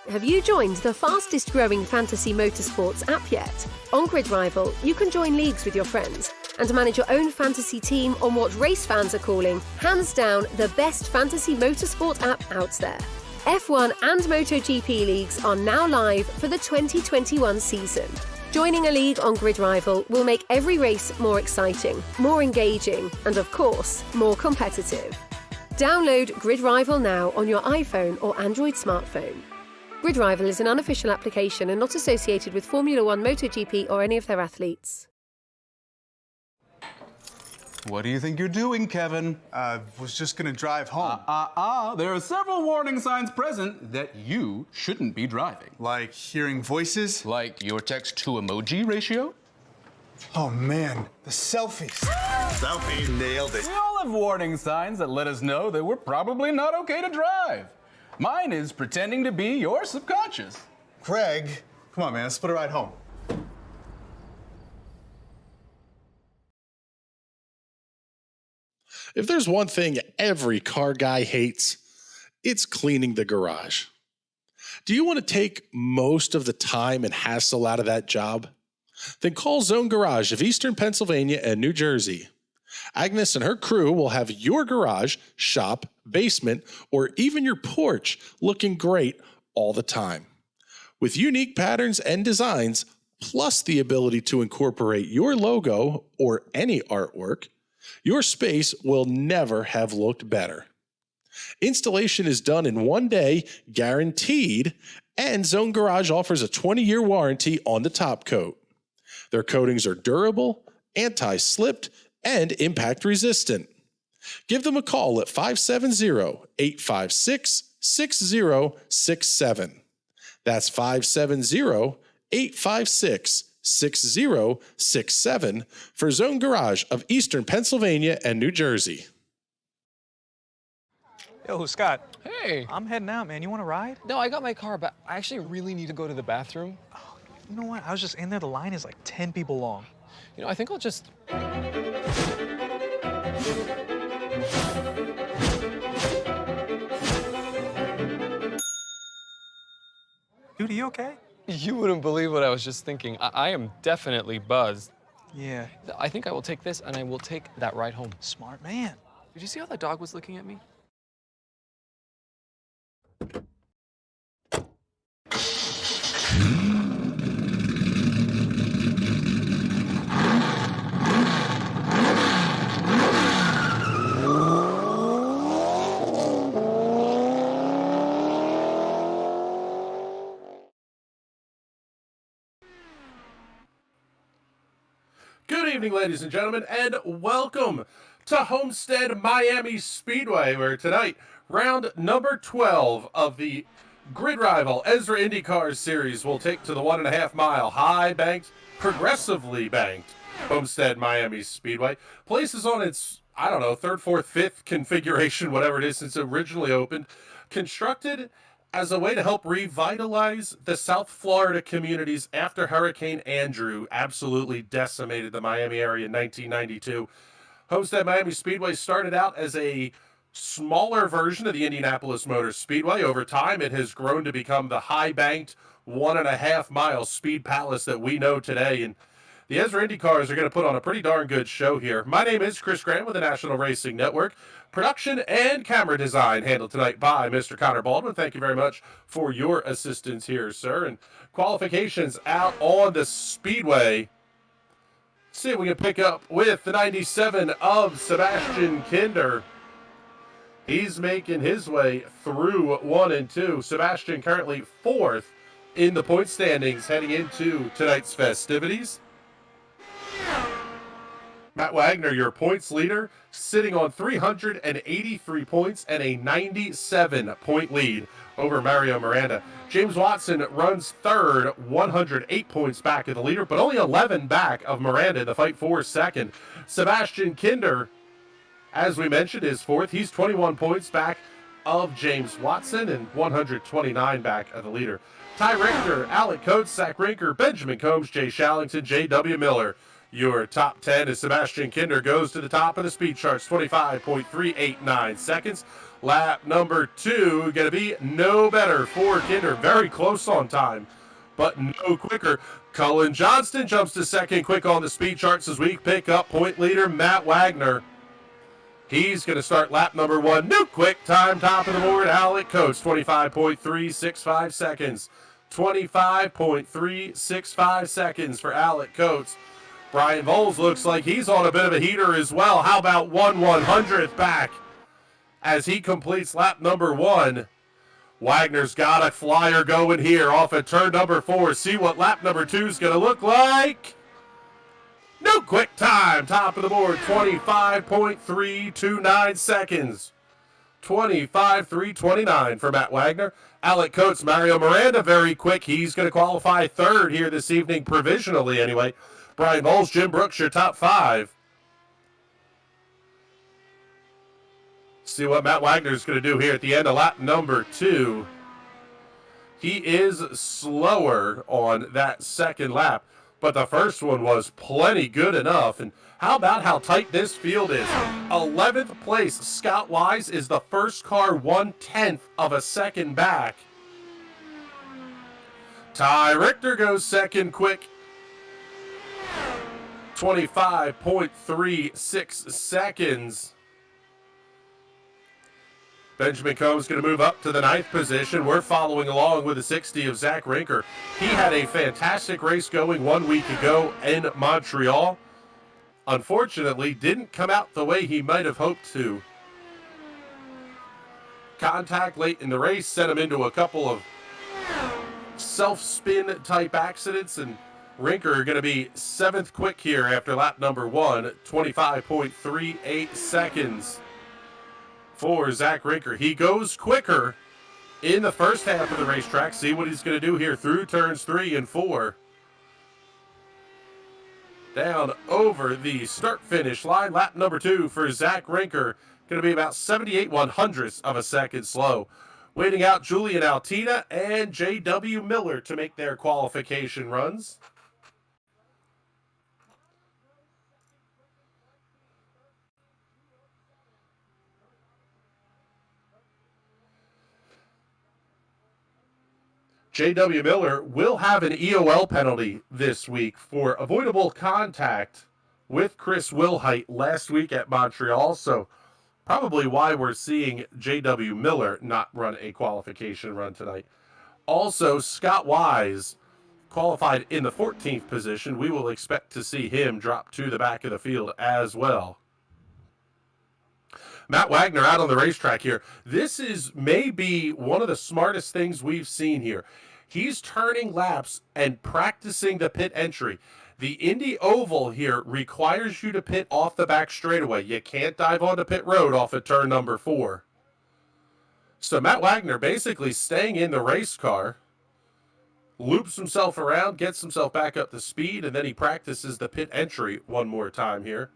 Have you joined the fastest growing fantasy motorsports app yet? On Grid Rival, you can join leagues with your friends and manage your own fantasy team on what race fans are calling, hands down, the best fantasy motorsport app out there. F1 and MotoGP leagues are now live for the 2021 season. Joining a league on Grid Rival will make every race more exciting, more engaging, and of course, more competitive. Download Grid Rival now on your iPhone or Android smartphone. Grid Rival is an unofficial application and not associated with Formula One, MotoGP, or any of their athletes. What do you think you're doing, Kevin? Was just gonna drive home. There are several warning signs present that you shouldn't be driving. Like hearing voices? Like your text-to-emoji ratio? Oh man, the selfies. Selfie, nailed it. We all have warning signs that let us know that we're probably not okay to drive. Mine is pretending to be your subconscious. Craig, come on man, let's split a ride home. If there's one thing every car guy hates, it's cleaning the garage. Do you want to take most of the time and hassle out of that job? Then call Zone Garage of Eastern Pennsylvania and New Jersey. Agnes and her crew will have your garage, shop, basement, or even your porch looking great all the time. With unique patterns and designs, plus the ability to incorporate your logo or any artwork, your space will never have looked better. Installation is done in 1 day, guaranteed, and Zone Garage offers a 20-year warranty on the top coat. Their coatings are durable, anti-slipped, and impact resistant. Give them a call at 570-856-6067. That's 570-856-6067 for Zone Garage of Eastern Pennsylvania and New Jersey. Yo, Scott. Hey. I'm heading out, man. You want to ride? No, I got my car, but I actually really need to go to the bathroom. Oh, you know what? I was just in there. The line is like 10 people long. You know, I think I'll just... Dude, are you okay? You wouldn't believe what I was just thinking. I am definitely buzzed. Yeah. I think I will take this, and I will take that ride home. Smart man. Did you see how that dog was looking at me? Good evening, ladies and gentlemen, and welcome to Homestead-Miami Speedway, where tonight, round number 12 of the Grid Rival ESRA INDYCAR series will take to the 1.5 mile high-banked, progressively banked Homestead-Miami Speedway. Places on its, I don't know, third, fourth, fifth configuration, whatever it is, since it originally opened. Constructed as a way to help revitalize the South Florida communities after Hurricane Andrew absolutely decimated the Miami area in 1992. Homestead-Miami Speedway started out as a smaller version of the Indianapolis Motor Speedway. Over time, it has grown to become the high-banked 1.5 mile speed palace that we know today. And the ESRA IndyCars are going to put on a pretty darn good show here. My name is Chris Grant with the National Racing Network. Production and camera design handled tonight by Mr. Connor Baldwin. Thank you very much for your assistance here, sir. And qualifications out on the Speedway. Let's see if we can pick up with the 97 of Sebastian Kinder. He's making his way through 1 and 2. Sebastian currently 4th in the point standings heading into tonight's festivities. Matt Wagner, your points leader, sitting on 383 points and a 97-point lead over Mario Miranda. James Watson runs third, 108 points back of the leader, but only 11 back of Miranda in the fight for second. Sebastian Kinder, as we mentioned, is 4th. He's 21 points back of James Watson and 129 back of the leader. Ty Rinker, Alec Coates, Zach Rinker, Benjamin Combs, Jay Shallington, J.W. Miller. Your top 10 as Sebastian Kinder goes to the top of the speed charts, 25.389 seconds. Lap number 2 going to be no better for Kinder. Very close on time, but no quicker. Cullen Johnston jumps to second quick on the speed charts as we pick up point leader Matt Wagner. He's going to start lap number 1. No quick time, top of the board. Alec Coates, 25.365 seconds. 25.365 seconds for Alec Coates. Brian Voles looks like he's on a bit of a heater as well. How about 1/100th back as he completes lap number 1. Wagner's got a flyer going here off at turn number 4. See what lap number 2 is going to look like. No quick time, top of the board, 25.329 seconds. 25.329 for Matt Wagner. Alec Coates, Mario Miranda, very quick. He's going to qualify third here this evening, provisionally anyway. Brian Voles, Jim Brooks, your top 5. See what Matt Wagner's going to do here at the end of lap number 2. He is slower on that second lap, but the first one was plenty good enough. And how about how tight this field is? 11th place, Scott Wise is the first car 1/10 of a second back. Ty Richter goes second quick. 25.36 seconds. Benjamin Combs going to move up to the 9th position. We're following along with the 60 of Zach Rinker. He had a fantastic race going 1 week ago in Montreal. Unfortunately, didn't come out the way he might have hoped to. Contact late in the race sent him into a couple of self-spin type accidents, and Rinker going to be 7th quick here after lap number 1, 25.38 seconds. For Zach Rinker. He goes quicker in the first half of the racetrack. See what he's going to do here through turns 3 and 4. Down over the start-finish line. Lap number 2 for Zach Rinker. Going to be about 78/100ths of a second slow. Waiting out Julian Altina and J.W. Miller to make their qualification runs. J.W. Miller will have an EOL penalty this week for avoidable contact with Chris Wilhite last week at Montreal, so probably why we're seeing J.W. Miller not run a qualification run tonight. Also, Scott Wise qualified in the 14th position. We will expect to see him drop to the back of the field as well. Matt Wagner out on the racetrack here. This is maybe one of the smartest things we've seen here. He's turning laps and practicing the pit entry. The Indy Oval here requires you to pit off the back straightaway. You can't dive onto pit road off at turn number 4. So Matt Wagner basically staying in the race car, loops himself around, gets himself back up to speed, and then he practices the pit entry one more time here.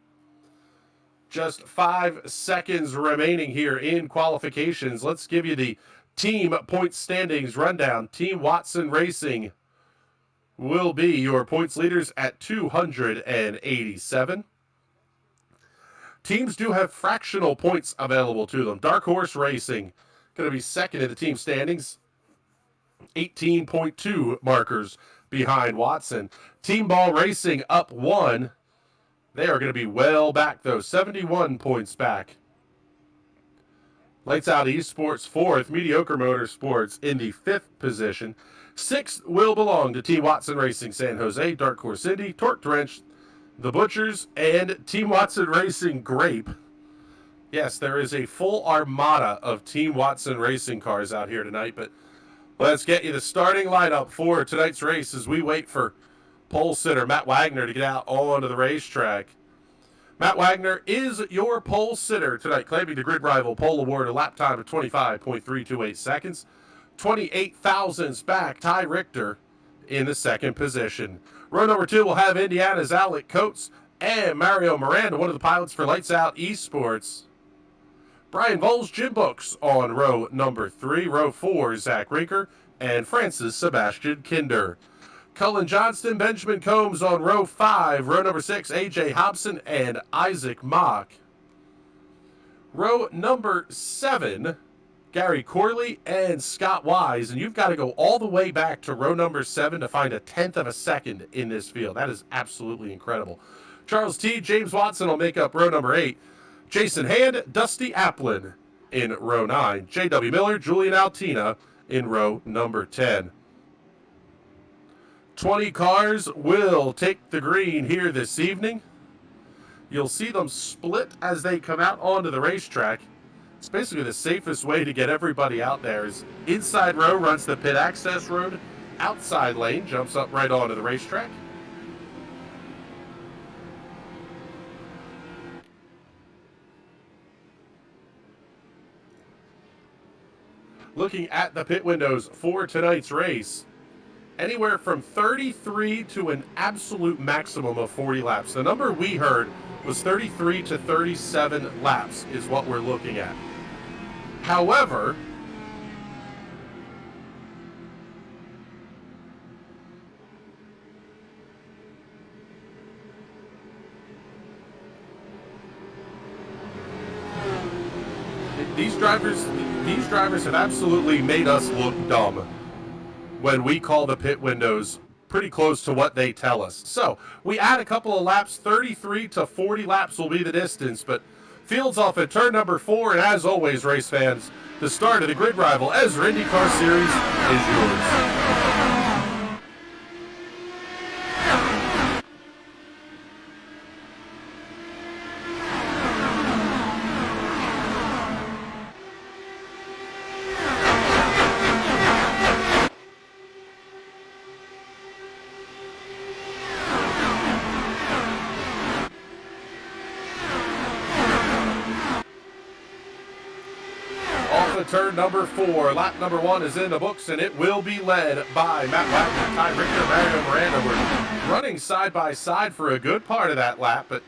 Just 5 seconds remaining here in qualifications. Let's give you the team point standings rundown. Team Watson Racing will be your points leaders at 287. Teams do have fractional points available to them. Dark Horse Racing going to be second in the team standings, 18.2 markers behind Watson. Team Ball Racing up 1. They are going to be well back, though, 71 points back. Lights Out Esports 4th, Mediocre Motorsports in the 5th position. 6th will belong to Team Watson Racing San Jose, Dark Horse Indy, Torque Drench, The Butchers, and Team Watson Racing Grape. Yes, there is a full armada of Team Watson Racing cars out here tonight, but let's get you the starting lineup for tonight's race as we wait for pole sitter Matt Wagner to get out onto the racetrack. Matt Wagner is your pole sitter tonight, claiming the Grid Rival Pole Award, a lap time of 25.328 seconds. 28 thousandths back, Ty Richter in the 2nd position. Row number 2 will have Indiana's Alec Coates and Mario Miranda, one of the pilots for Lights Out Esports. Brian Voles, Jim Books on row number 3. Row 4, Zach Rinker and Francis Sebastian Kinder. Cullen Johnston, Benjamin Combs on row 5. Row number 6, A.J. Hobson and Isaac Mock. Row number 7, Gary Corley and Scott Wise, and you've got to go all the way back to row number 7 to find a 1/10 of a second in this field. That is absolutely incredible. Charles T., James Watson will make up row number 8. Jason Hand, Dusty Applin in row 9. J.W. Miller, Julian Altina in row number 10. 20 cars will take the green here this evening. You'll see them split as they come out onto the racetrack. It's basically the safest way to get everybody out there is inside row runs the pit access road, outside lane jumps up right onto the racetrack. Looking at the pit windows for tonight's race, anywhere from 33 to an absolute maximum of 40 laps. The number we heard was 33 to 37 laps is what we're looking at. However, these drivers have absolutely made us look dumb when we call the pit windows pretty close to what they tell us. So we add a couple of laps, 33 to 40 laps will be the distance, but fields off at turn number 4, and as always, race fans, the start of the Grid Rival ESRA IndyCar Series is yours. Turn number 4, lap number 1 is in the books, and it will be led by Matt Wagner, Ty Rinker, Mario Miranda. We're running side by side for a good part of that lap, but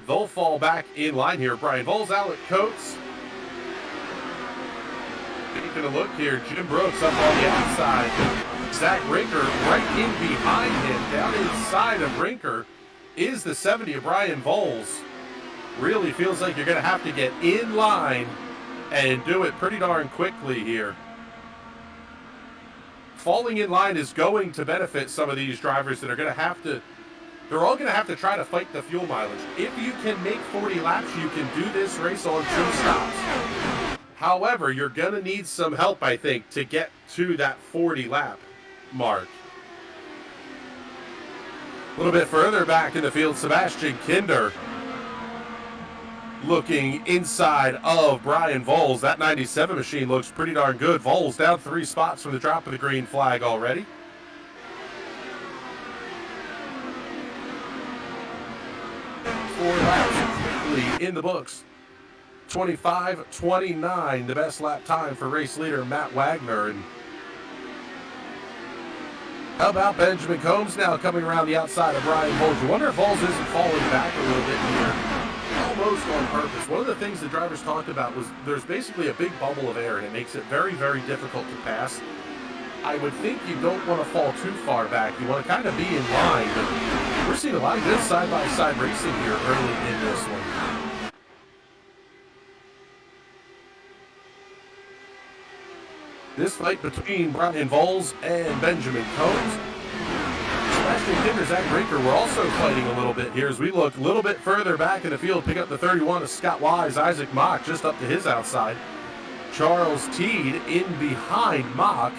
they'll fall back in line here. Brian Voles, Alec Coates. Taking a look here, Jim Brooks up on the outside. Zach Rinker right in behind him. Down inside of Rinker is the 70 of Brian Voles. Really feels like you're going to have to get in line and do it pretty darn quickly here. Falling in line is going to benefit some of these drivers that are going to have to, they're all going to have to try to fight the fuel mileage. If you can make 40 laps, you can do this race on 2 stops. However, you're going to need some help, I think, to get to that 40 lap mark. A little bit further back in the field, Sebastian Kinder looking inside of Brian Voles. That 97 machine looks pretty darn good. Voles down 3 spots from the drop of the green flag already. Four laps quickly in the books. 25:29, the best lap time for race leader Matt Wagner. And how about Benjamin Combs now coming around the outside of Brian Voles? You wonder if Voles isn't falling back a little bit here. Almost on purpose. One of the things the drivers talked about was there's basically a big bubble of air, and it makes it very, very difficult to pass. I would think you don't want to fall too far back. You want to kind of be in line, but we're seeing a lot of good side-by-side racing here early in this one. This fight between Brian Voles and Benjamin Combs. Sebastian Kinder, Zach Rinker, we're also fighting a little bit here as we look a little bit further back in the field. Pick up the 31 of Scott Wise, Isaac Mock just up to his outside. Charles Teed in behind Mock.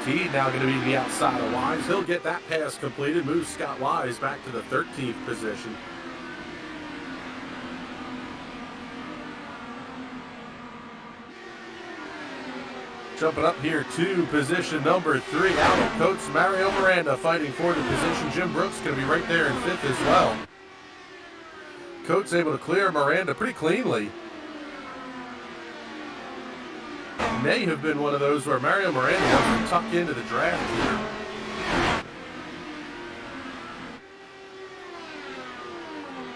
Teed now going to be the outside of Wise. He'll get that pass completed, moves Scott Wise back to the 13th position. Jumping up here to position number 3, Alec Coates, Mario Miranda fighting for the position. Jim Brooks going to be right there in 5th as well. Coates able to clear Miranda pretty cleanly. May have been one of those where Mario Miranda wants to tuck into the draft here.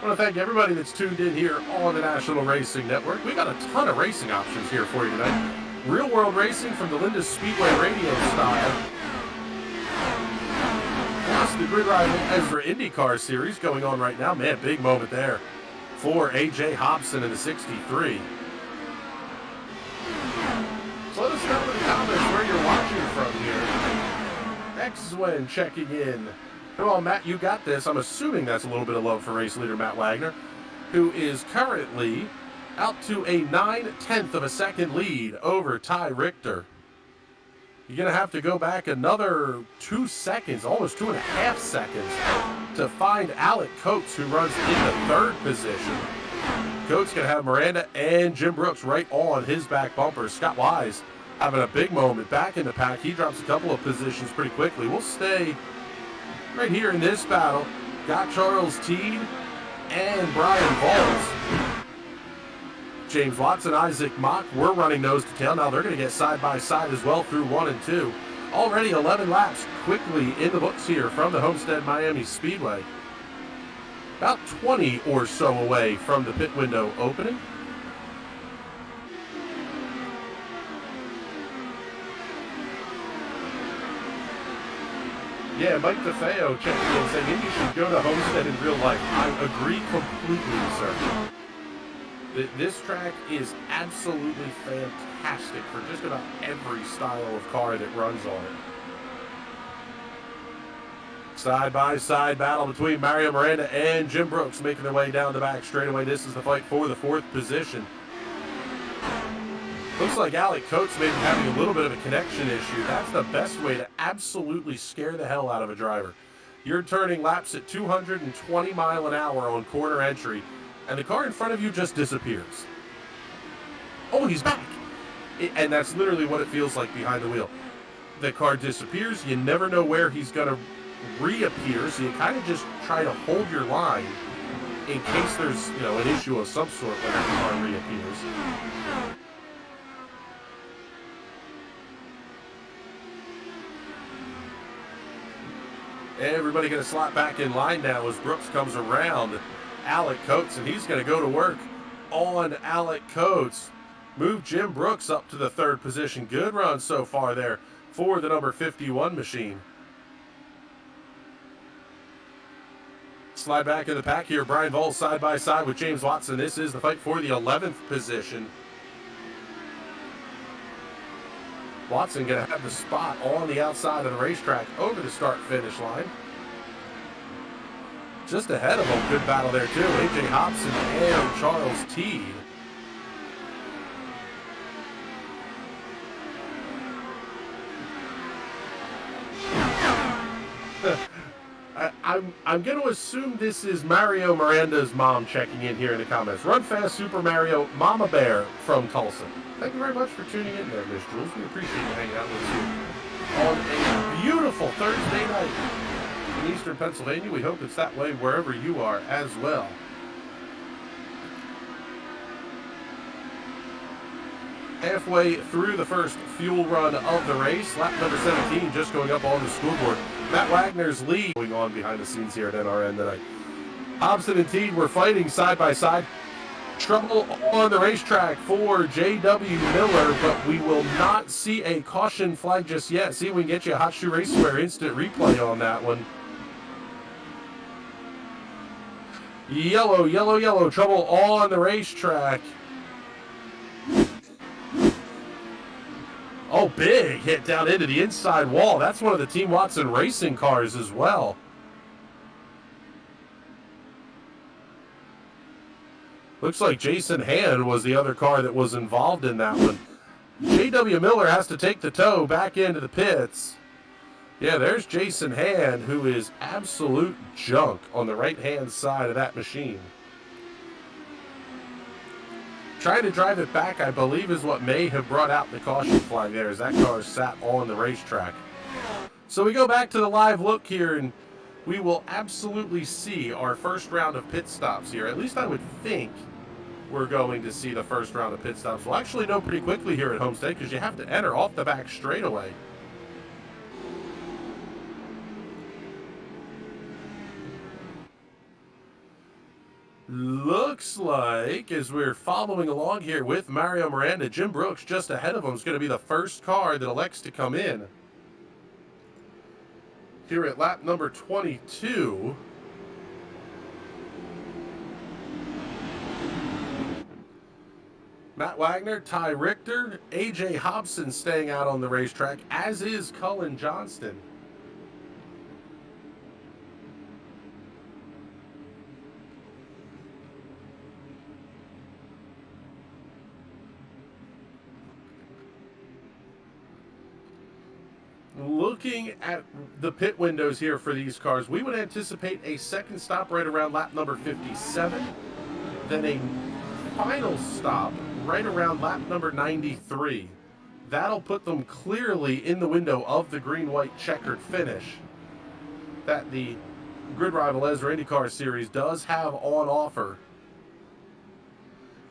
I want to thank everybody that's tuned in here on the National Racing Network. We got a ton of racing options here for you tonight. Real world racing from the Linda Speedway radio style. across the Grid Rival ESRA INDYCAR series going on right now. Man, big moment there for A.J. Hobson in the 63. So let us know in the comments where you're watching from here. X-Wen checking in. Come on, Matt, you got this. I'm assuming that's a little bit of love for race leader Matt Wagner, who is currently out to a 9/10 of a second lead over Ty Richter. You're going to have to go back another 2 seconds, almost 2.5 seconds, to find Alec Coates, who runs in the third position. Coates going to have Miranda and Jim Brooks right on his back bumper. Scott Wise having a big moment back in the pack. He drops a couple of positions pretty quickly. We'll stay right here in this battle. Got Charles Teed and Brian Valls. James Watson, Isaac Mock were running nose to tail. Now they're going to get side by side as well through 1 and 2. Already 11 laps quickly in the books here from the Homestead-Miami Speedway. About 20 or so away from the pit window opening. Yeah, Mike DeFeo checking in saying Indy should go to Homestead in real life. I agree completely, sir. This track is absolutely fantastic for just about every style of car that runs on it. Side-by-side battle between Mario Miranda and Jim Brooks making their way down the back straightaway. This is the fight for the 4th position. Looks like Alec Coates may be having a little bit of a connection issue. That's the best way to absolutely scare the hell out of a driver. You're turning laps at 220 mile an hour on corner entry, and the car in front of you just disappears. Oh, he's back. And that's literally what it feels like behind the wheel. The car disappears. You never know where he's going to reappear, so you kind of just try to hold your line in case there's, an issue of some sort when that car reappears. Everybody going to slot back in line now as Brooks comes around Alec Coates, and he's going to go to work on Alec Coates. Move Jim Brooks up to the 3rd position. Good run so far there for the number 51 machine. Slide back in the pack here. Brian Valls side by side with James Watson. This is the fight for the 11th position. Watson going to have the spot on the outside of the racetrack over the start-finish line. Just ahead of him, good battle there too. A.J. Hobson and Charles Teed. I'm going to assume this is Mario Miranda's mom checking in here in the comments. Run fast, Super Mario, Mama Bear from Tulsa. Thank you very much for tuning in there, Miss Jules. We appreciate you hanging out with us on a beautiful Thursday night in Eastern Pennsylvania. We hope it's that way wherever you are as well. Halfway through the first fuel run of the race, lap number 17 just going up on the scoreboard. Matt Wagner's lead going on behind the scenes here at NRN tonight. Hobson and Teed were fighting side by side. Trouble on the racetrack for J.W. Miller, but we will not see a caution flag just yet. See if we can get you a Hot Shoe Raceware instant replay on that one. Yellow, yellow, yellow. Trouble on the racetrack. Oh, big hit down into the inside wall. That's one of the Team Watson racing cars as well. Looks like Jason Hand was the other car that was involved in that one. J.W. Miller has to take the tow back into the pits. Yeah, there's Jason Hand, who is absolute junk on the right-hand side of that machine. Trying to drive it back, I believe, is what may have brought out the caution flag there, as that car sat on the racetrack. So we go back to the live look here, and we will absolutely see our first round of pit stops here. At least I would think we're going to see the first round of pit stops. We'll actually know pretty quickly here at Homestead, because you have to enter off the back straightaway. Looks like, as we're following along here with Mario Miranda, Jim Brooks just ahead of him is going to be the first car that elects to come in. here at lap number 22. Matt Wagner, Ty Richter, AJ Hobson staying out on the racetrack, as is Cullen Johnston. Looking at the pit windows here for these cars, we would anticipate a second stop right around lap number 57, then a final stop right around lap number 93. That'll put them clearly in the window of the green-white checkered finish that the Grid Rival ESRA IndyCar Series does have on offer.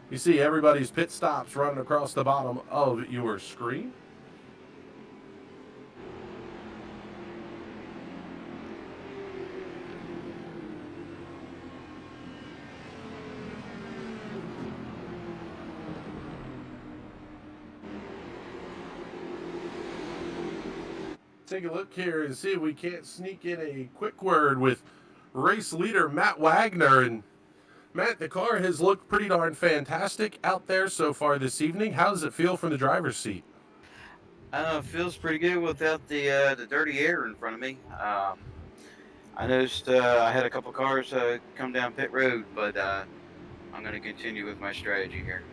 You see everybody's pit stops running across the bottom of your screen. Take a look here and see if we can't sneak in a quick word with race leader Matt Wagner. And Matt, the car has looked pretty darn fantastic out there so far this evening. How does it feel from the driver's seat? It feels pretty good without the dirty air in front of me. I noticed I had a couple cars come down pit road, but I'm going to continue with my strategy here.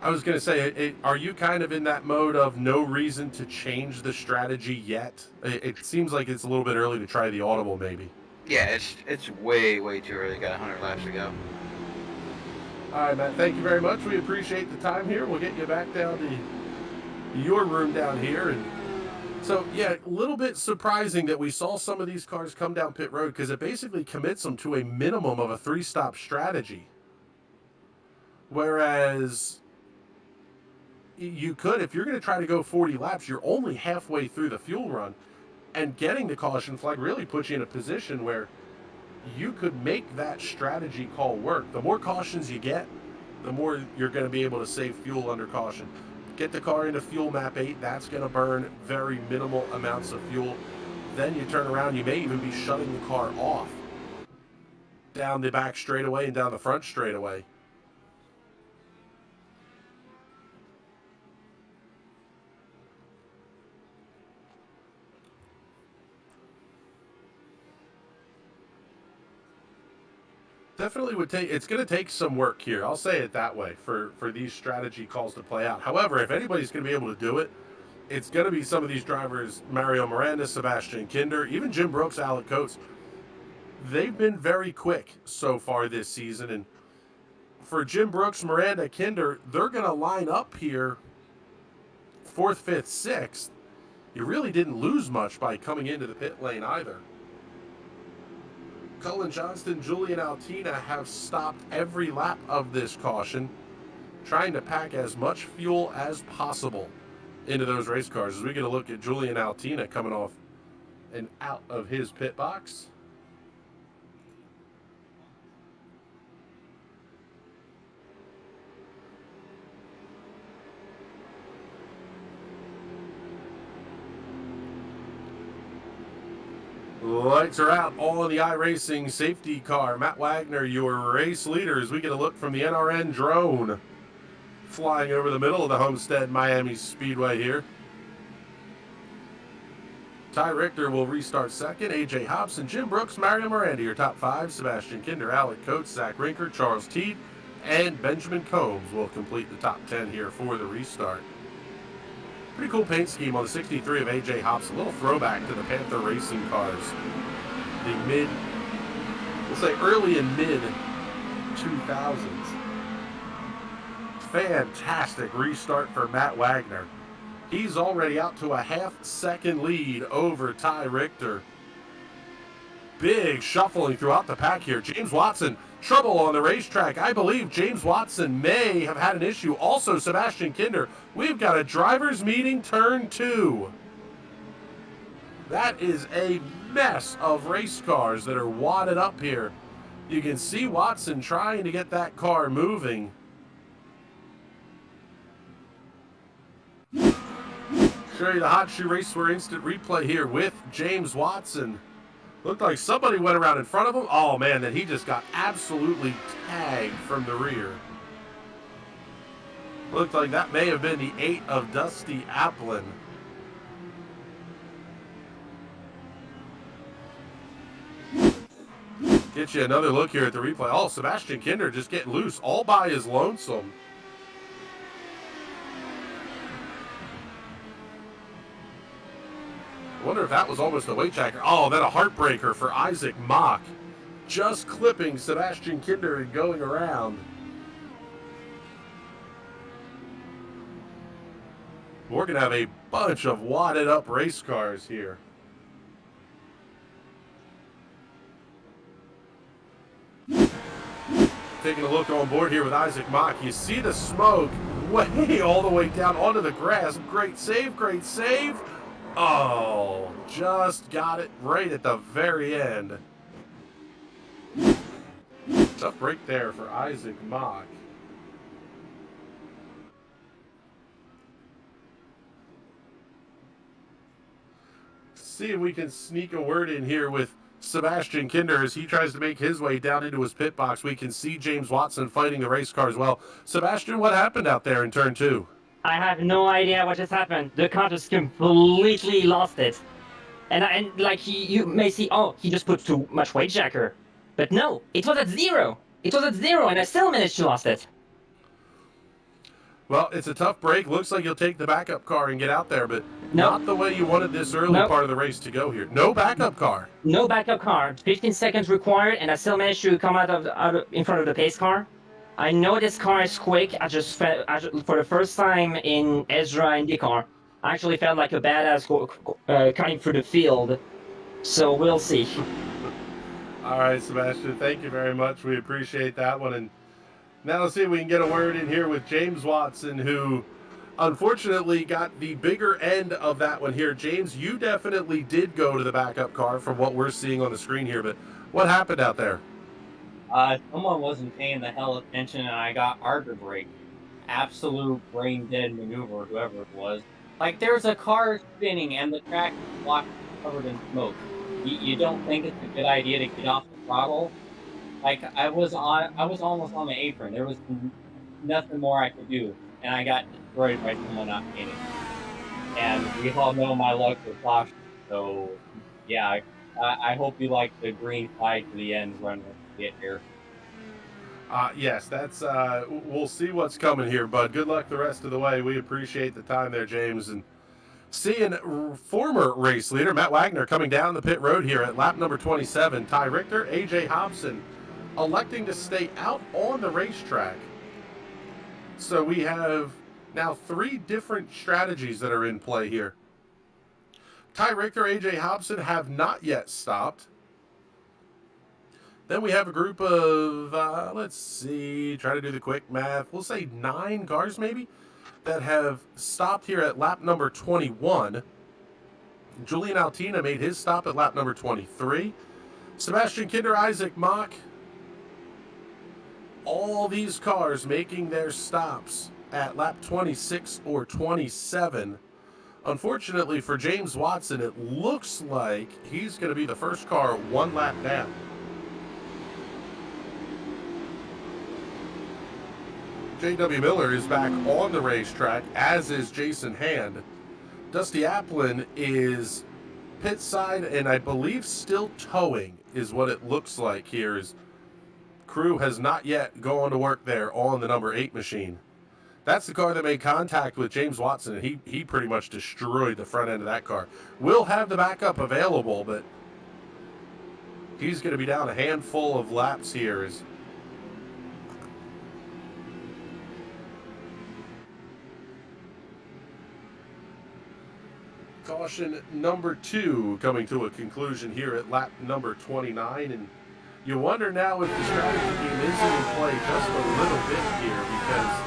I was going to say, are you kind of in that mode of no reason to change the strategy yet? It seems like it's a little bit early to try the audible, maybe. Yeah, it's way too early. Got 100 laps to go. All right, Matt, thank you very much. We appreciate the time here. We'll get you back down to your room down here. And so, yeah, a little bit surprising that we saw some of these cars come down pit road because it basically commits them to a minimum of a 3-stop strategy. Whereas you could, if you're going to try to go 40 laps, you're only halfway through the fuel run, and getting the caution flag really puts you in a position where you could make that strategy call work. The more cautions you get, the more you're going to be able to save fuel under caution. Get the car into fuel map 8, that's going to burn very minimal amounts of fuel. Then you turn around, you may even be shutting the car off down the back straightaway and down the front straightaway. Definitely would take, it's going to take some work here. I'll say it that way for these strategy calls to play out. However, if anybody's going to be able to do it, it's going to be some of these drivers, Mario Miranda, Sebastian Kinder, even Jim Brooks, Alec Coates. They've been very quick so far this season. And for Jim Brooks, Miranda, Kinder, they're going to line up here 4th, 5th, 6th. You really didn't lose much by coming into the pit lane either. Cullen Johnston, Julian Altina have stopped every lap of this caution, trying to pack as much fuel as possible into those race cars. As we get a look at Julian Altina coming off and out of his pit box. Lights are out, all in the iRacing safety car. Matt Wagner, your race leader, as we get a look from the NRN drone flying over the middle of the Homestead-Miami Speedway here. Ty Richter will restart second. AJ Hobson, Jim Brooks, Mario Miranda, your top 5. Sebastian Kinder, Alec Coates, Zach Rinker, Charles Teed, and Benjamin Combs will complete the top 10 here for the restart. Pretty cool paint scheme on the 63 of AJ Hobson. A little throwback to the Panther Racing cars. The we'll say early and mid 2000s. Fantastic restart for Matt Wagner. He's already out to a half-second lead over Ty Richter. Big shuffling throughout the pack here. James Watson, trouble on the racetrack. I believe James Watson may have had an issue. Also, Sebastian Kinder. We've got a driver's meeting turn 2. That is a mess of race cars that are wadded up here. You can see Watson trying to get that car moving. Show you the Hot Shoe Race Where instant replay here with James Watson. Looked like somebody went around in front of him. Oh, man, then he just got absolutely tagged from the rear. Looked like that may have been the 8 of Dusty Applin. Get you another look here at the replay. Oh, Sebastian Kinder just getting loose all by his lonesome. I wonder if that was almost a weight jacker. Oh, then a heartbreaker for Isaac Mock. Just clipping Sebastian Kinder and going around. We're going to have a bunch of wadded up race cars here. Taking a look on board here with Isaac Mock. You see the smoke way all the way down onto the grass. Great save, great save. Oh, just got it right at the very end. Tough break there for Isaac Mock. See if we can sneak a word in here with Sebastian Kinder as he tries to make his way down into his pit box. We can see James Watson fighting the race car as well. Sebastian, what happened out there in turn 2? I have no idea what just happened. The car just completely lost it. And like you may see, oh, he just put too much weight jacker. But no, it was at 0. It was at 0 and I still managed to lose it. Well, it's a tough break. Looks like you'll take the backup car and get out there, but Nope. not the way you wanted this early Nope. part of the race to go here. No backup car. No backup car. 15 seconds required and I still managed to come out of in front of the pace car. I know this car is quick. I just for the first time in ESRA INDYCAR, I actually felt like a badass cutting through the field. So we'll see. All right, Sebastian, thank you very much. We appreciate that one. And now let's see if we can get a word in here with James Watson, who unfortunately got the bigger end of that one here. James, you definitely did go to the backup car from what we're seeing on the screen here, but what happened out there? Someone wasn't paying the hell attention and I got arbor brake. Absolute brain dead maneuver, whoever it was. Like, there's a car spinning and the track is blocked, covered in smoke. You don't think it's a good idea to get off the throttle? Like, I was almost on the apron. There was nothing more I could do, and I got destroyed by someone not paying it. And we all know my luck with caution. So, yeah, I hope you like the green flag to the end run when we get here. Yes, that's we'll see what's coming here, bud. Good luck the rest of the way. We appreciate the time there, James. And seeing former race leader Matt Wagner coming down the pit road here at lap number 27. Ty Richter, AJ Hobson electing to stay out on the racetrack. So we have now 3 different strategies that are in play here. Ty Richter, AJ Hobson have not yet stopped. Then we have a group of, let's see, try to do the quick math. We'll say 9 cars maybe that have stopped here at lap number 21. Julian Altina made his stop at lap number 23. Sebastian Kinder, Isaac Mock. All these cars making their stops at lap 26 or 27. Unfortunately for James Watson, it looks like he's going to be the first car 1 lap down. J.W. Miller is back on the racetrack, as is Jason Hand. Dusty Applin is pit side and I believe still towing is what it looks like here. His crew has not yet gone to work there on the number 8 machine. That's the car that made contact with James Watson, and he pretty much destroyed the front end of that car. We'll have the backup available, but he's going to be down a handful of laps here. As caution number 2 coming to a conclusion here at lap number 29, and you wonder now if the strategy game isn't in play just a little bit here, because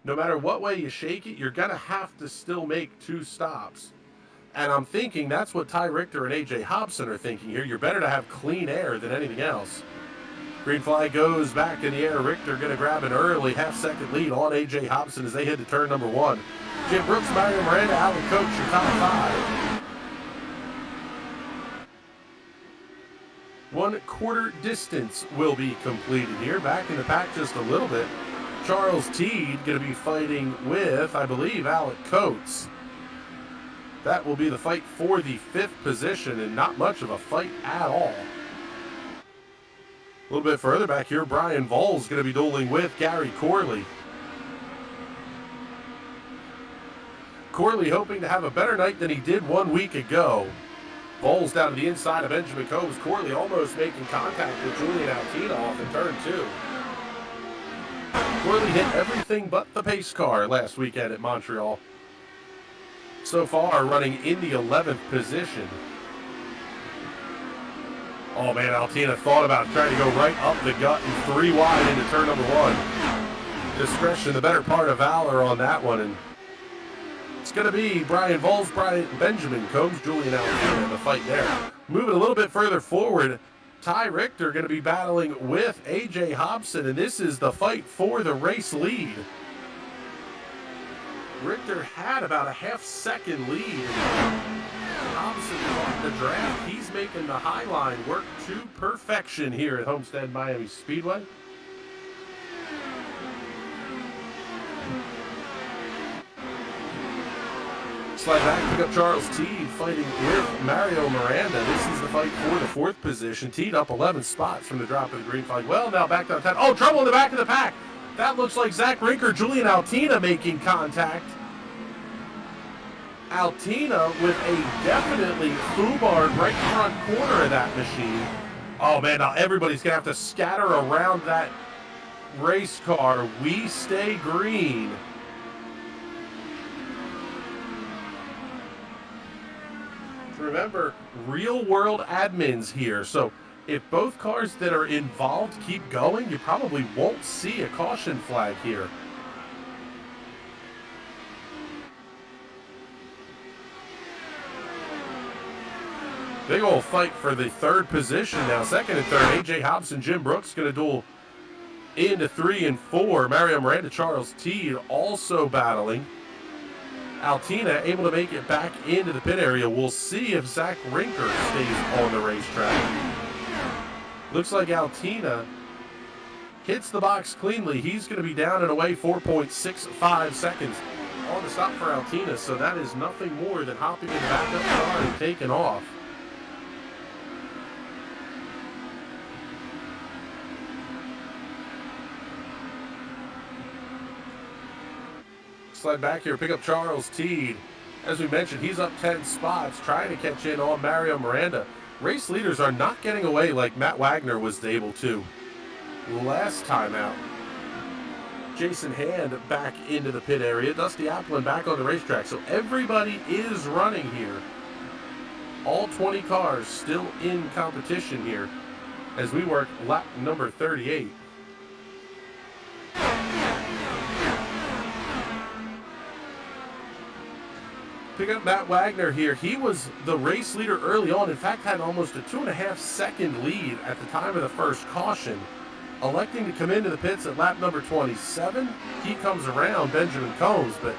no matter what way you shake it, you're going to have to still make 2 stops. And I'm thinking that's what Ty Richter and AJ Hobson are thinking here. You're better to have clean air than anything else. Green flag goes back in the air. Richter going to grab an early half-second lead on A.J. Hobson as they head to turn number 1. Jim Brooks, Mario Miranda, Alan Coach, your top 5. 1/4 distance will be completed here. Back in the pack just a little bit. Charles Teed going to be fighting with, I believe, Alec Coates. That will be the fight for the 5th position, and not much of a fight at all. A little bit further back here, Brian Vols going to be dueling with Gary Corley. Corley hoping to have a better night than he did 1 week ago. Vols down to the inside of Benjamin Combs. Corley almost making contact with Julian Altina off in turn 2. Corley hit everything but the pace car last weekend at Montreal. So far, running in the 11th position. Oh man, Altina thought about trying to go right up the gut and 3 wide into turn number 1. Discretion, the better part of valor on that one. And it's going to be Brian Vols, Benjamin Combs, Julian Altina in the fight there. Moving a little bit further forward, Ty Richter going to be battling with A.J. Hobson, and this is the fight for the race lead. Richter had about a half-second lead. Hobson caught the draft. He's making the high line work to perfection here at Homestead-Miami Speedway. Slide back, pick up Charles Teed fighting with Mario Miranda. This is the fight for the 4th position. Teed up 11 spots from the drop of the green flag. Well, now back down 10. Oh, trouble in the back of the pack. That looks like Zach Rinker, Julian Altina making contact. Altina with a definitely foobarred right front corner of that machine. Oh man, now everybody's gonna have to scatter around that race car. We stay green. Remember, real world admins here. So if both cars that are involved keep going, you probably won't see a caution flag here. Big old fight for the 3rd position now. 2nd and 3rd, A.J. Hobson, Jim Brooks going to duel into 3 and 4. Mario Miranda, Charles Teed also battling. Altina able to make it back into the pit area. We'll see if Zach Rinker stays on the racetrack. Looks like Altina hits the box cleanly. He's going to be down and away 4.65 seconds on the stop for Altina, so that is nothing more than hopping in the backup car and taking off. Slide back here, pick up Charles Teed. As we mentioned, he's up 10 spots, trying to catch in on Mario Miranda. Race leaders are not getting away like Matt Wagner was able to last time out. Jason Hand back into the pit area. Dusty Applin back on the racetrack. So everybody is running here. All 20 cars still in competition here as we work lap number 38. Pick up Matt Wagner here. He was the race leader early on. In fact, had almost a 2.5 second lead at the time of the first caution. Electing to come into the pits at lap number 27. He comes around Benjamin Combs, but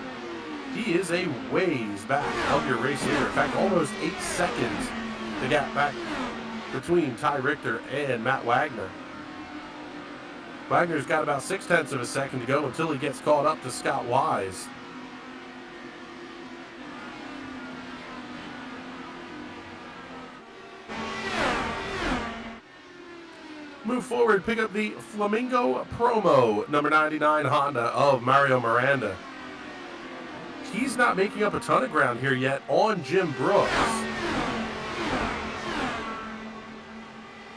he is a ways back of your race leader. In fact, almost 8 seconds the gap back between Ty Richter and Matt Wagner. Wagner's got about 0.6 of a second to go until he gets caught up to Scott Wise. Move forward, pick up the Flamingo Promo, number 99 Honda of Mario Miranda. He's not making up a ton of ground here yet on Jim Brooks.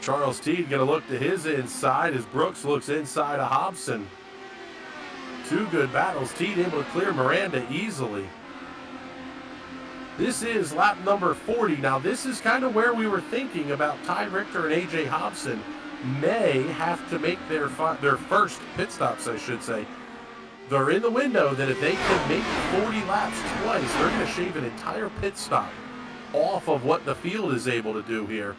Charles Teed going to look to his inside as Brooks looks inside of Hobson. 2 good battles. Teed able to clear Miranda easily. This is lap number 40. Now this is kind of where we were thinking about Ty Richter and A.J. Hobson may have to make their first pit stops, I should say. They're in the window that if they can make 40 laps twice, they're going to shave an entire pit stop off of what the field is able to do here.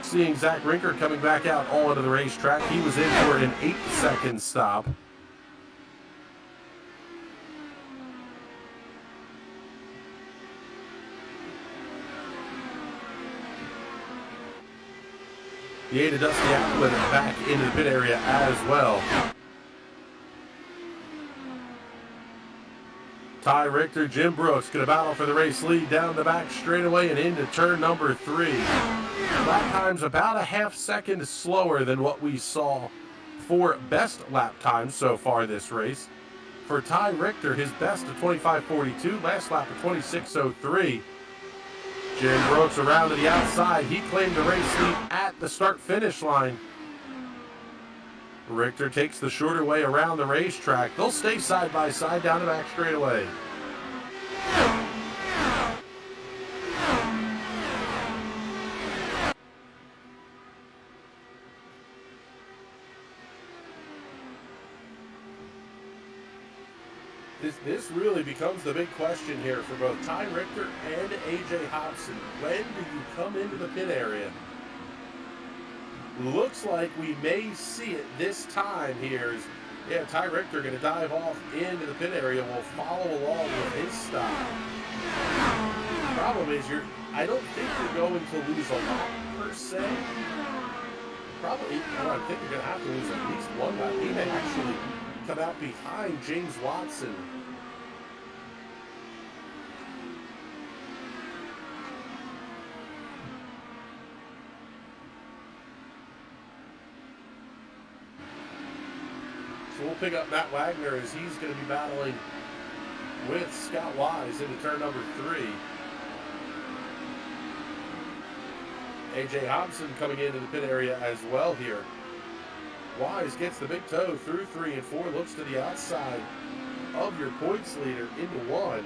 Seeing Zach Rinker coming back out onto the racetrack. He was in for an 8-second stop. Yada Dusty Applin back into the pit area as well. Ty Richter, Jim Brooks going to battle for the race lead down the back straightaway and into turn number 3. Lap time's about a half second slower than what we saw for best lap times so far this race. For Ty Richter, his best of 25:42, last lap of 26:03. Jim Brooks around to the outside. He claimed the race lead at the start-finish line. Richter takes the shorter way around the racetrack. They'll stay side by side down the back straightaway. This really becomes the big question here for both Ty Richter and AJ Hobson. When do you come into the pit area? Looks like we may see it this time here. Yeah, Ty Richter going to dive off into the pit area. Will follow along with his stop. The problem is I don't think you're going to lose a lot per se. Probably, I think you're going to have to lose at least one lap. He may actually come out behind James Watson. So we'll pick up Matt Wagner as he's going to be battling with Scott Wise into turn number 3. AJ Hobson coming into the pit area as well here. Wise gets the big toe through 3 and 4, looks to the outside of your points leader into 1.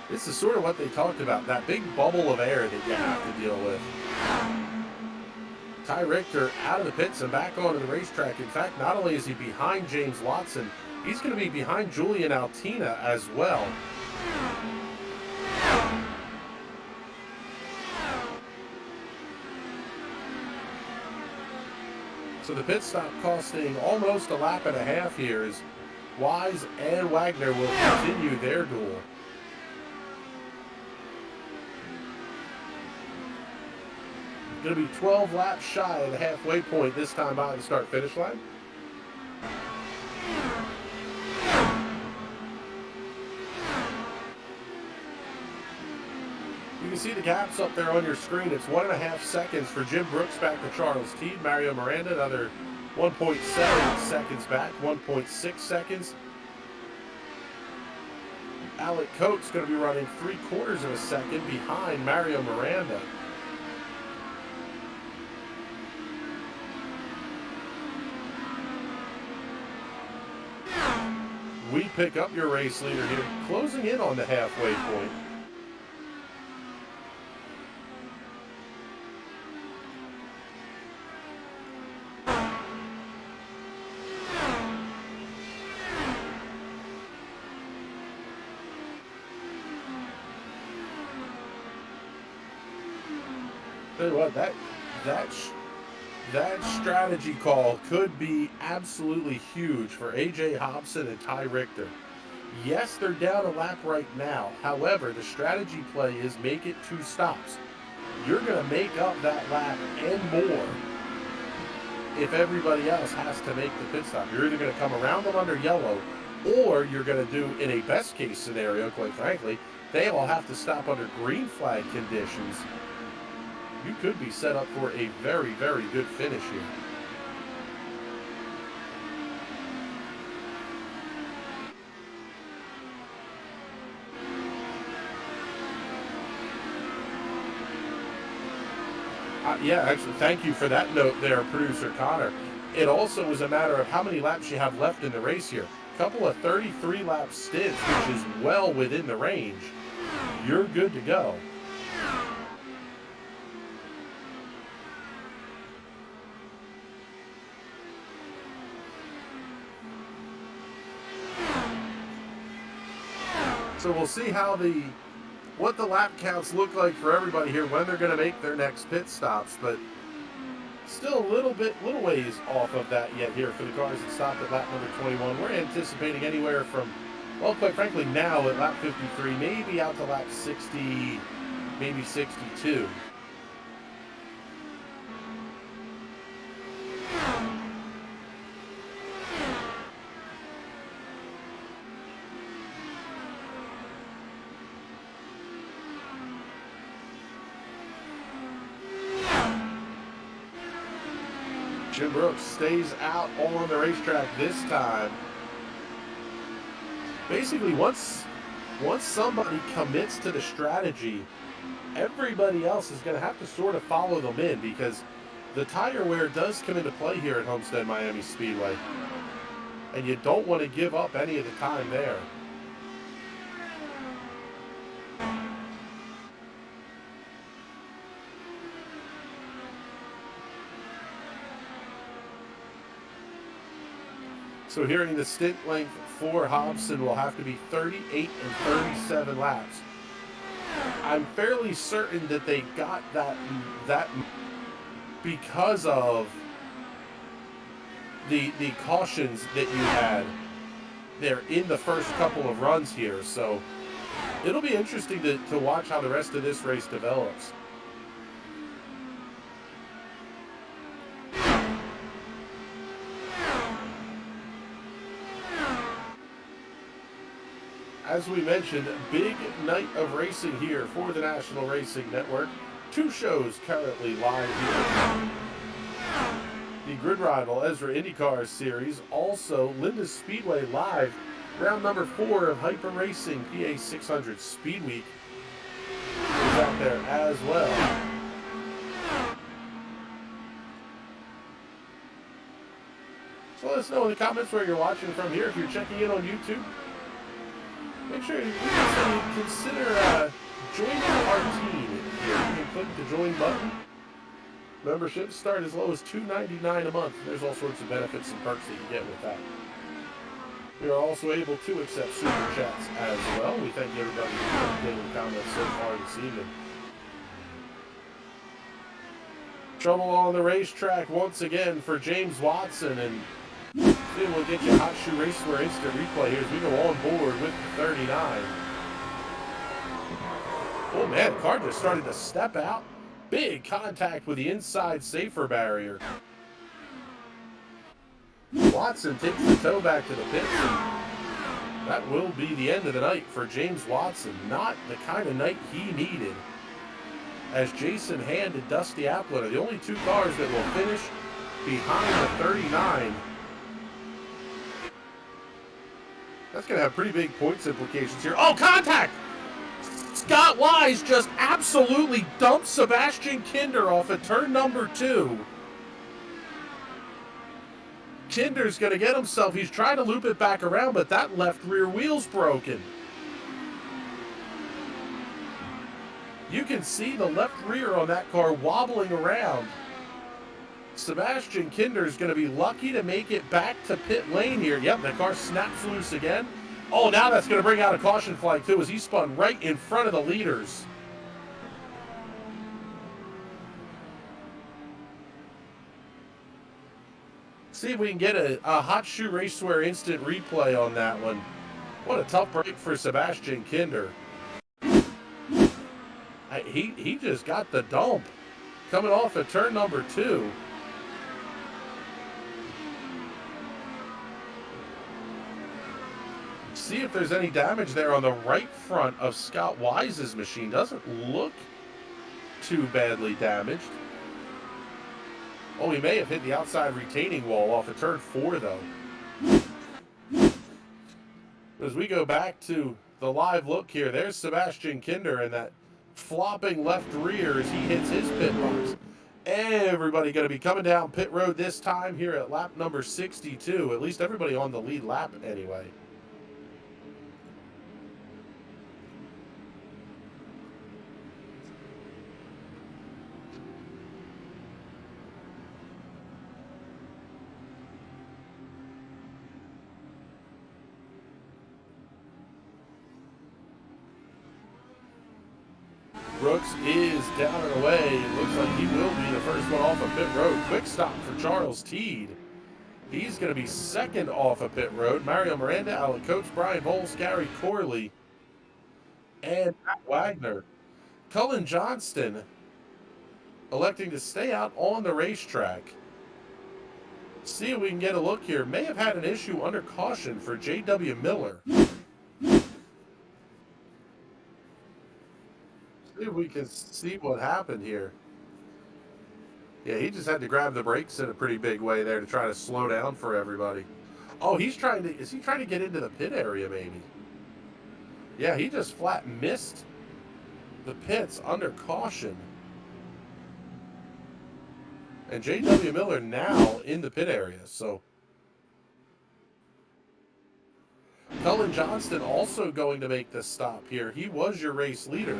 This is sort of what they talked about, that big bubble of air that you have to deal with. Ty Richter out of the pits and back onto the racetrack. In fact, not only is he behind James Watson, he's going to be behind Julian Altina as well. So the pit stop costing almost a lap and a half here as Wise and Wagner will continue their duel. Going to be 12 laps shy of the halfway point this time by the start-finish line. You can see the gaps up there on your screen. It's 1.5 seconds for Jim Brooks back to Charles Teed. Mario Miranda, another 1.7 seconds back, 1.6 seconds. Alec Coates going to be running 3/4 of a second behind Mario Miranda. We pick up your race leader here, closing in on the halfway point. Tell you what, that strategy call could be absolutely huge for AJ Hobson and Ty Richter. Yes, they're down a lap right now. However, the strategy play is make it 2 stops. You're going to make up that lap and more if everybody else has to make the pit stop. You're either going to come around them under yellow, or you're going to do, in a best case scenario, quite frankly, they all have to stop under green flag conditions. You could be set up for a very, very good finish here. Yeah, actually, thank you for that note there, Producer Connor. It also was a matter of how many laps you have left in the race here. A couple of 33-lap stints, which is well within the range. You're good to go. So we'll see how what the lap counts look like for everybody here when they're going to make their next pit stops. But still a little ways off of that yet here for the cars that stopped at lap number 21. We're anticipating anywhere from, well, quite frankly, now at lap 53, maybe out to lap 60, maybe 62. Jim Brooks stays out on the racetrack this time. Basically, once somebody commits to the strategy, everybody else is going to have to sort of follow them in, because the tire wear does come into play here at Homestead-Miami Speedway. And you don't want to give up any of the time there. So here in the stint length for Hobson will have to be 38 and 37 laps. I'm fairly certain that they got that because of the cautions that you had there in the first couple of runs here. So it'll be interesting to watch how the rest of this race develops. As we mentioned, big night of racing here for the National Racing Network. 2 shows currently live here. The Grid Rival ESRA INDYCAR Series, also Linda's Speedway Live, round number 4 of Hyper Racing PA 600 Speed Week is out there as well. So let us know in the comments where you're watching from here. If you're checking in on YouTube, make sure you consider joining our team here. You can click the join button. Memberships start as low as $2.99 a month. There's all sorts of benefits and perks that you get with that. We are also able to accept super chats as well. We thank everybody for getting comments so far this evening. Trouble on the racetrack once again for James Watson, and then we'll get you Hot Shoe Racewear instant replay here as we go on board with the 39. Oh man, the car just started to step out. Big contact with the inside safer barrier. Watson takes the tow back to the pits, and that will be the end of the night for James Watson. Not the kind of night he needed, as Jason Hand and Dusty Applin are the only 2 cars that will finish behind the 39. That's going to have pretty big points implications here. Oh, contact! Scott Wise just absolutely dumped Sebastian Kinder off at turn number 2. Kinder's going to get himself, he's trying to loop it back around, but that left rear wheel's broken. You can see the left rear on that car wobbling around. Sebastian Kinder is going to be lucky to make it back to pit lane here. Yep, the car snaps loose again. Oh, now that's going to bring out a caution flag too, as he spun right in front of the leaders. See if we can get a Hot Shoe Racewear instant replay on that one. What a tough break for Sebastian Kinder. He just got the dump coming off at turn number 2. See if there's any damage there on the right front of Scott Wise's machine. Doesn't look too badly damaged. Oh, he may have hit the outside retaining wall off of turn 4, though. As we go back to the live look here, there's Sebastian Kinder and that flopping left rear as he hits his pit box. Everybody going to be coming down pit road this time here at lap number 62. At least everybody on the lead lap anyway. Brooks is down and away. It looks like he will be the first one off of pit road. Quick stop for Charles Teed. He's going to be second off of pit road. Mario Miranda, Alan Coates, Brian Bowles, Gary Corley, and Matt Wagner. Cullen Johnston electing to stay out on the racetrack. See if we can get a look here. May have had an issue under caution for J.W. Miller. See if we can see what happened here. Yeah, he just had to grab the brakes in a pretty big way there to try to slow down for everybody. Oh, is he trying to get into the pit area maybe? Yeah, he just flat missed the pits under caution. And J.W. Miller now in the pit area, so. Cullen Johnston also going to make the stop here. He was your race leader.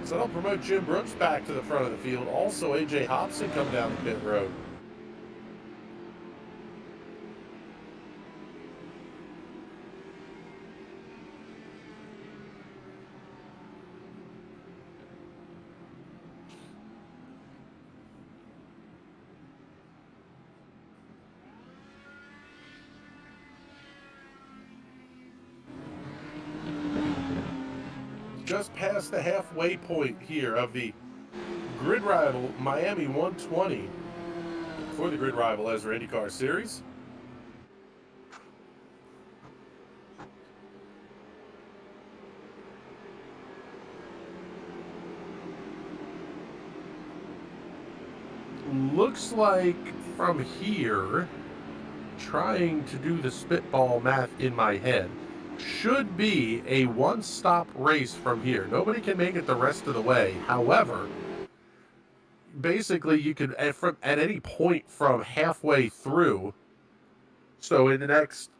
So that'll promote Jim Brooks back to the front of the field. Also, A.J. Hobson come down the pit road. Just past the halfway point here of the Grid Rival Miami 120 for the Grid Rival ESRA INDYCAR Series. Looks like from here, trying to do the spitball math in my head, should be a one-stop race from here. Nobody can make it the rest of the way. However, basically you could at any point from halfway through, so in the next,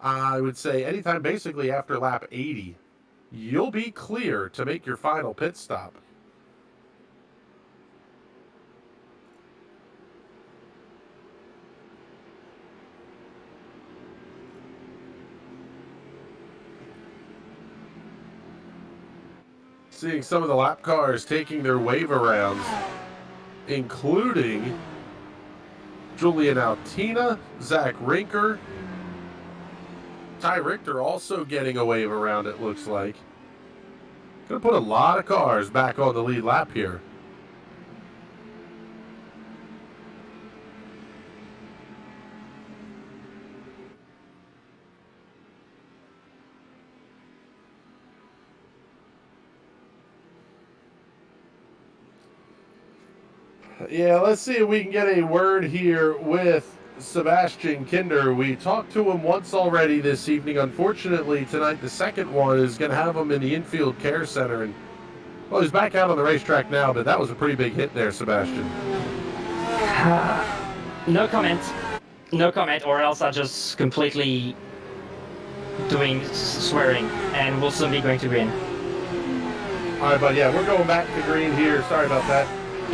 I would say anytime basically after lap 80, you'll be clear to make your final pit stop. Seeing some of the lap cars taking their wave arounds, including Julian Altina, Zach Rinker, Ty Richter also getting a wave around, it looks like. Gonna put a lot of cars back on the lead lap here. Yeah, let's see if we can get a word here with Sebastian Kinder. We talked to him once already this evening. Unfortunately, tonight the second one is going to have him in the infield care center. And well, he's back out on the racetrack now, but that was a pretty big hit there, Sebastian. No comment. No comment, or else I'll just completely doing swearing, and we'll soon be going to green. All right, but yeah, we're going back to green here. Sorry about that.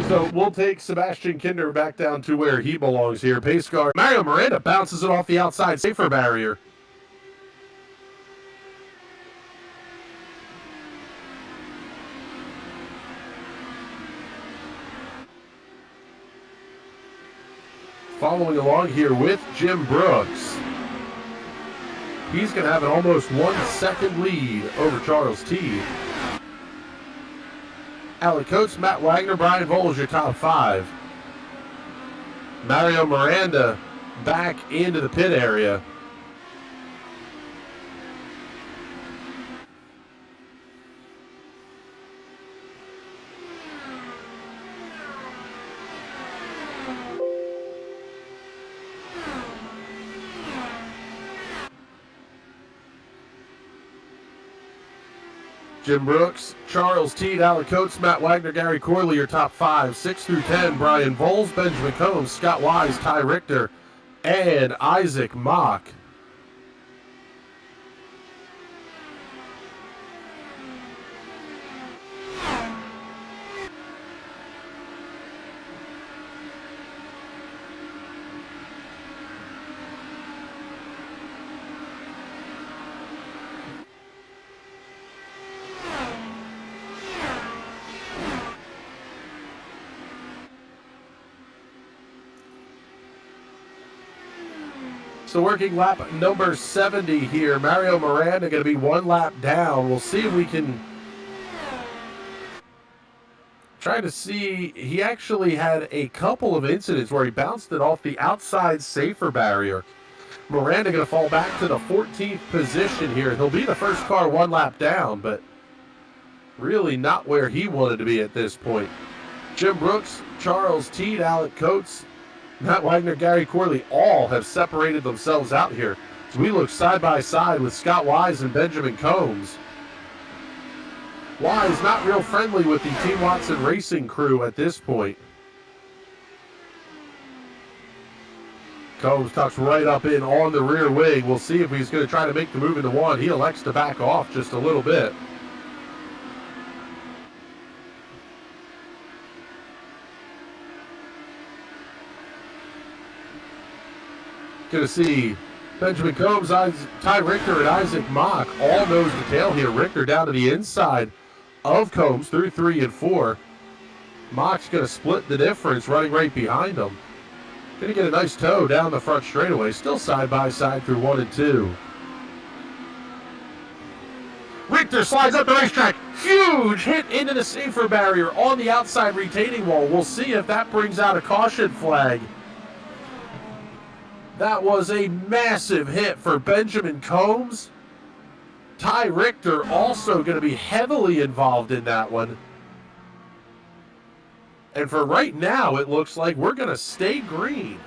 So we'll take Sebastian Kinder back down to where he belongs here. Pace car. Mario Miranda bounces it off the outside safer barrier. Following along here with Jim Brooks. He's going to have an almost 1 second lead over Charles Teed. Alan Coates, Matt Wagner, Brian Bowles, your top 5. Mario Miranda back into the pit area. Jim Brooks, Charles Teed, Alan Coates, Matt Wagner, Gary Corley, your top 5. 6 through 10, Brian Bowles, Benjamin Combs, Scott Wise, Ty Richter, and Isaac Mock. So working lap number 70 here. Mario Miranda going to be 1 lap down. We'll see if we can try to see. He actually had a couple of incidents where he bounced it off the outside safer barrier. Miranda going to fall back to the 14th position here. He'll be the first car 1 lap down, but really not where he wanted to be at this point. Jim Brooks, Charles Teed, Alec Coates, Matt Wagner, Gary Corley all have separated themselves out here. As we look side by side with Scott Wise and Benjamin Combs. Wise not real friendly with the Team Watson Racing crew at this point. Combs tucks right up in on the rear wing. We'll see if he's going to try to make the move into 1. He elects to back off just a little bit. Going to see Benjamin Combs, Ty Rinker, and Isaac Mock all nose to tail here. Rinker down to the inside of Combs through 3 and 4. Mock's going to split the difference running right behind him. Going to get a nice tow down the front straightaway. Still side by side through 1 and 2. Richter slides up the racetrack. Huge hit into the safer barrier on the outside retaining wall. We'll see if that brings out a caution flag. That was a massive hit for Benjamin Combs. Ty Richter also going to be heavily involved in that one. And for right now, it looks like we're going to stay green.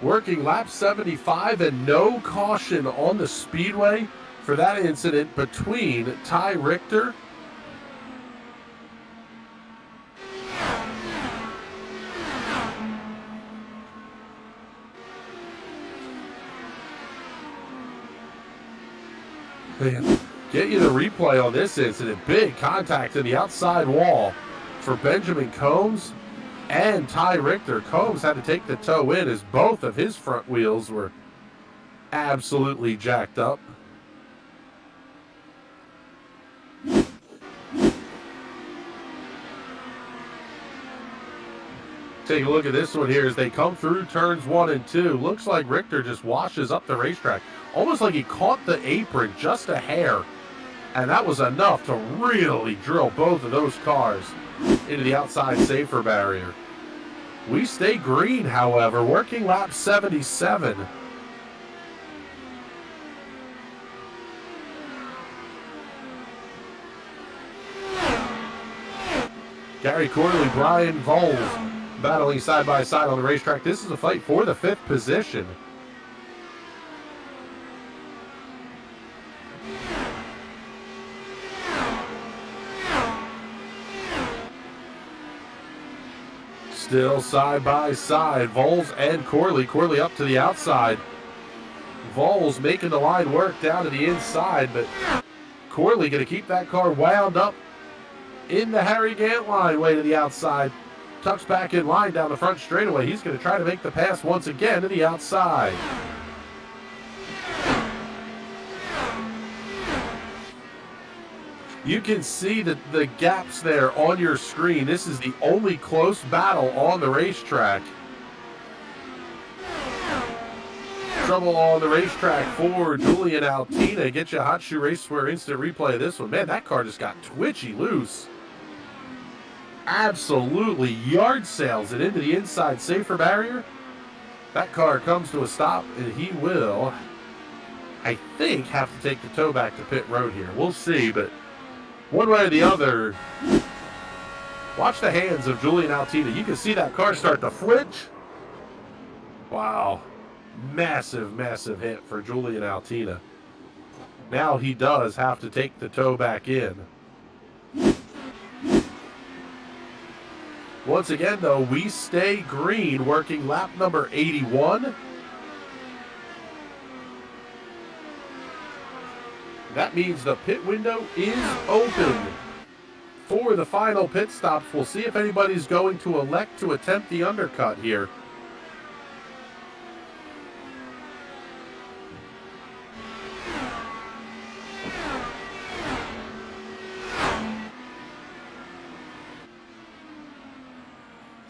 Working lap 75 and no caution on the speedway for that incident between Ty Richter get you the replay on this incident. Big contact in the outside wall for Benjamin Combs and Ty Richter. Combs had to take the tow in as both of his front wheels were absolutely jacked up. Take a look at this one here as they come through turns 1 and 2. Looks like Richter just washes up the racetrack. Almost like he caught the apron just a hair. And that was enough to really drill both of those cars into the outside safer barrier. We stay green, however, working lap 77. Gary Corley, Brian Voles battling side by side on the racetrack. This is a fight for the 5th position. Still side by side, Voles and Corley. Corley up to the outside. Voles making the line work down to the inside, but Corley going to keep that car wound up in the Harry Gant line way to the outside. Tucks back in line down the front straightaway. He's going to try to make the pass once again to the outside. You can see the gaps there on your screen. This is the only close battle on the racetrack. Trouble on the racetrack for Julian Altina. Get you a Hot Shoe Racewear instant replay of this one. Man, that car just got twitchy loose. Absolutely yard sails it into the inside safer barrier. That car comes to a stop, and he will, I think, have to take the tow back to pit road here. We'll see, but one way or the other, watch the hands of Julian Altina. You can see that car start to flinch. Wow. Massive, massive hit for Julian Altina. Now he does have to take the tow back in. Once again, though, we stay green, working lap number 81. That means the pit window is open for the final pit stops. We'll see if anybody's going to elect to attempt the undercut here.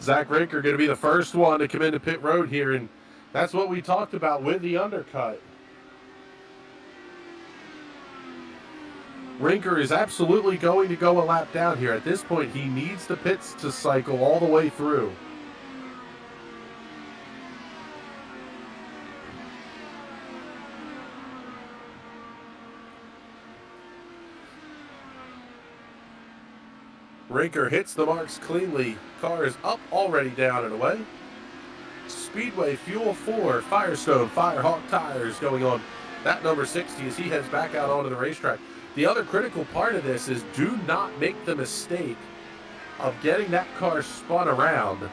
Zach Rinker going to be the first one to come into pit road here, and that's what we talked about with the undercut. Rinker is absolutely going to go a lap down here. At this point, he needs the pits to cycle all the way through. Rinker hits the marks cleanly. Car is up, already down and away. Speedway Fuel 4 Firestone Firehawk tires going on that number 60 as he heads back out onto the racetrack. The other critical part of this is do not make the mistake of getting that car spun around.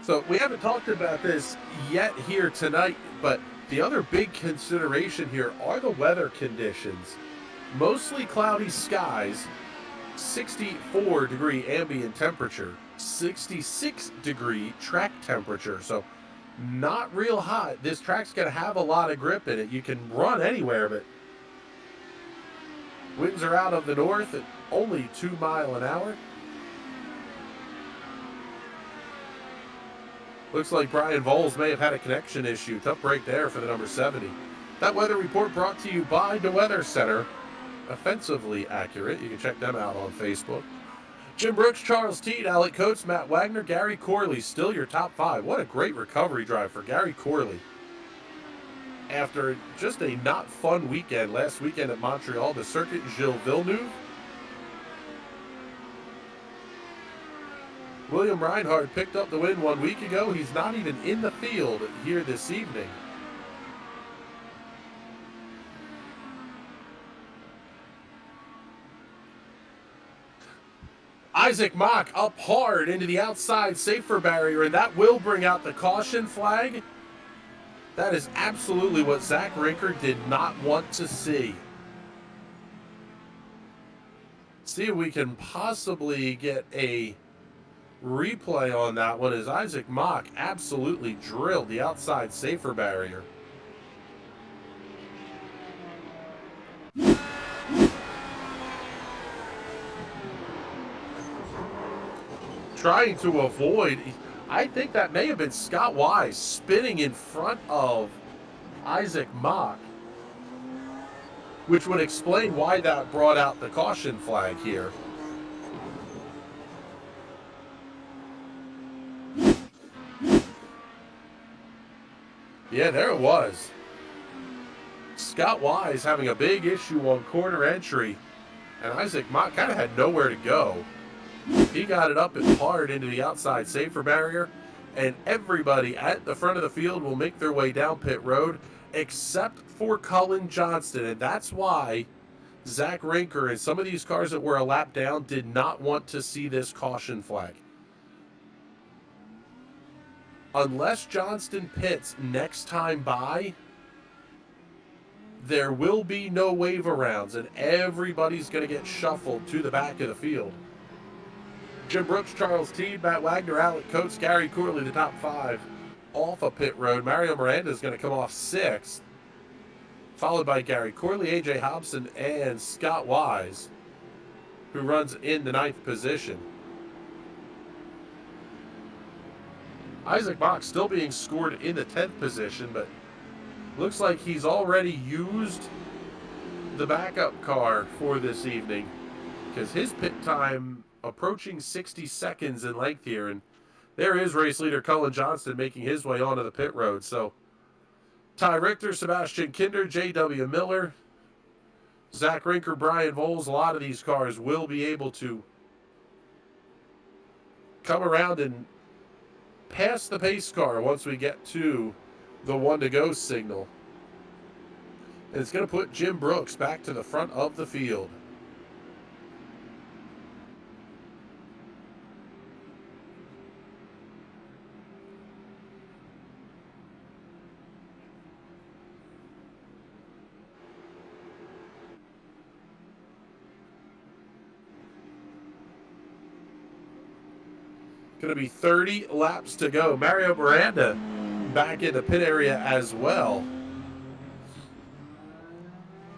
So we haven't talked about this yet here tonight, but the other big consideration here are the weather conditions. Mostly cloudy skies, 64-degree ambient temperature, 66-degree track temperature. So not real hot. This track's going to have a lot of grip in it. You can run anywhere, but winds are out of the north at only 2 miles an hour. Looks like Brian Voles may have had a connection issue. Tough break there for the number 70. That weather report brought to you by the Weather Center. Offensively accurate. You can check them out on Facebook. Jim Brooks, Charles Teed, Alec Coates, Matt Wagner, Gary Corley, still your top 5. What a great recovery drive for Gary Corley. After just a not fun weekend last weekend at Montreal, the circuit Gilles Villeneuve. William Reinhardt picked up the win 1 week ago. He's not even in the field here this evening. Isaac Mock up hard into the outside safer barrier, and that will bring out the caution flag. That is absolutely what Zach Rinker did not want to see. See if we can possibly get a replay on that one as Isaac Mock absolutely drilled the outside safer barrier. Trying to avoid, I think that may have been Scott Wise spinning in front of Isaac Mock, which would explain why that brought out the caution flag here. Yeah, there it was. Scott Wise having a big issue on corner entry, and Isaac Mott kind of had nowhere to go. He got it up and hard into the outside safer barrier, and everybody at the front of the field will make their way down pit road, except for Cullen Johnston, and that's why Zach Rinker and some of these cars that were a lap down did not want to see this caution flag. Unless Johnston pits next time by, there will be no wave arounds, and everybody's going to get shuffled to the back of the field. Jim Brooks, Charles Teed, Matt Wagner, Alec Coates, Gary Corley, the top 5 off of pit road. Mario Miranda is going to come off 6th, followed by Gary Corley, AJ Hobson, and Scott Wise, who runs in the 9th position. Isaac Mock still being scored in the 10th position, but looks like he's already used the backup car for this evening because his pit time approaching 60 seconds in length here, and there is race leader Cullen Johnston making his way onto the pit road. So Ty Richter, Sebastian Kinder, J.W. Miller, Zach Rinker, Brian Voles, a lot of these cars will be able to come around and pass the pace car once we get to the 1 to go signal. And it's going to put Jim Brooks back to the front of the field. Going to be 30 laps to go. Mario Miranda back in the pit area as well.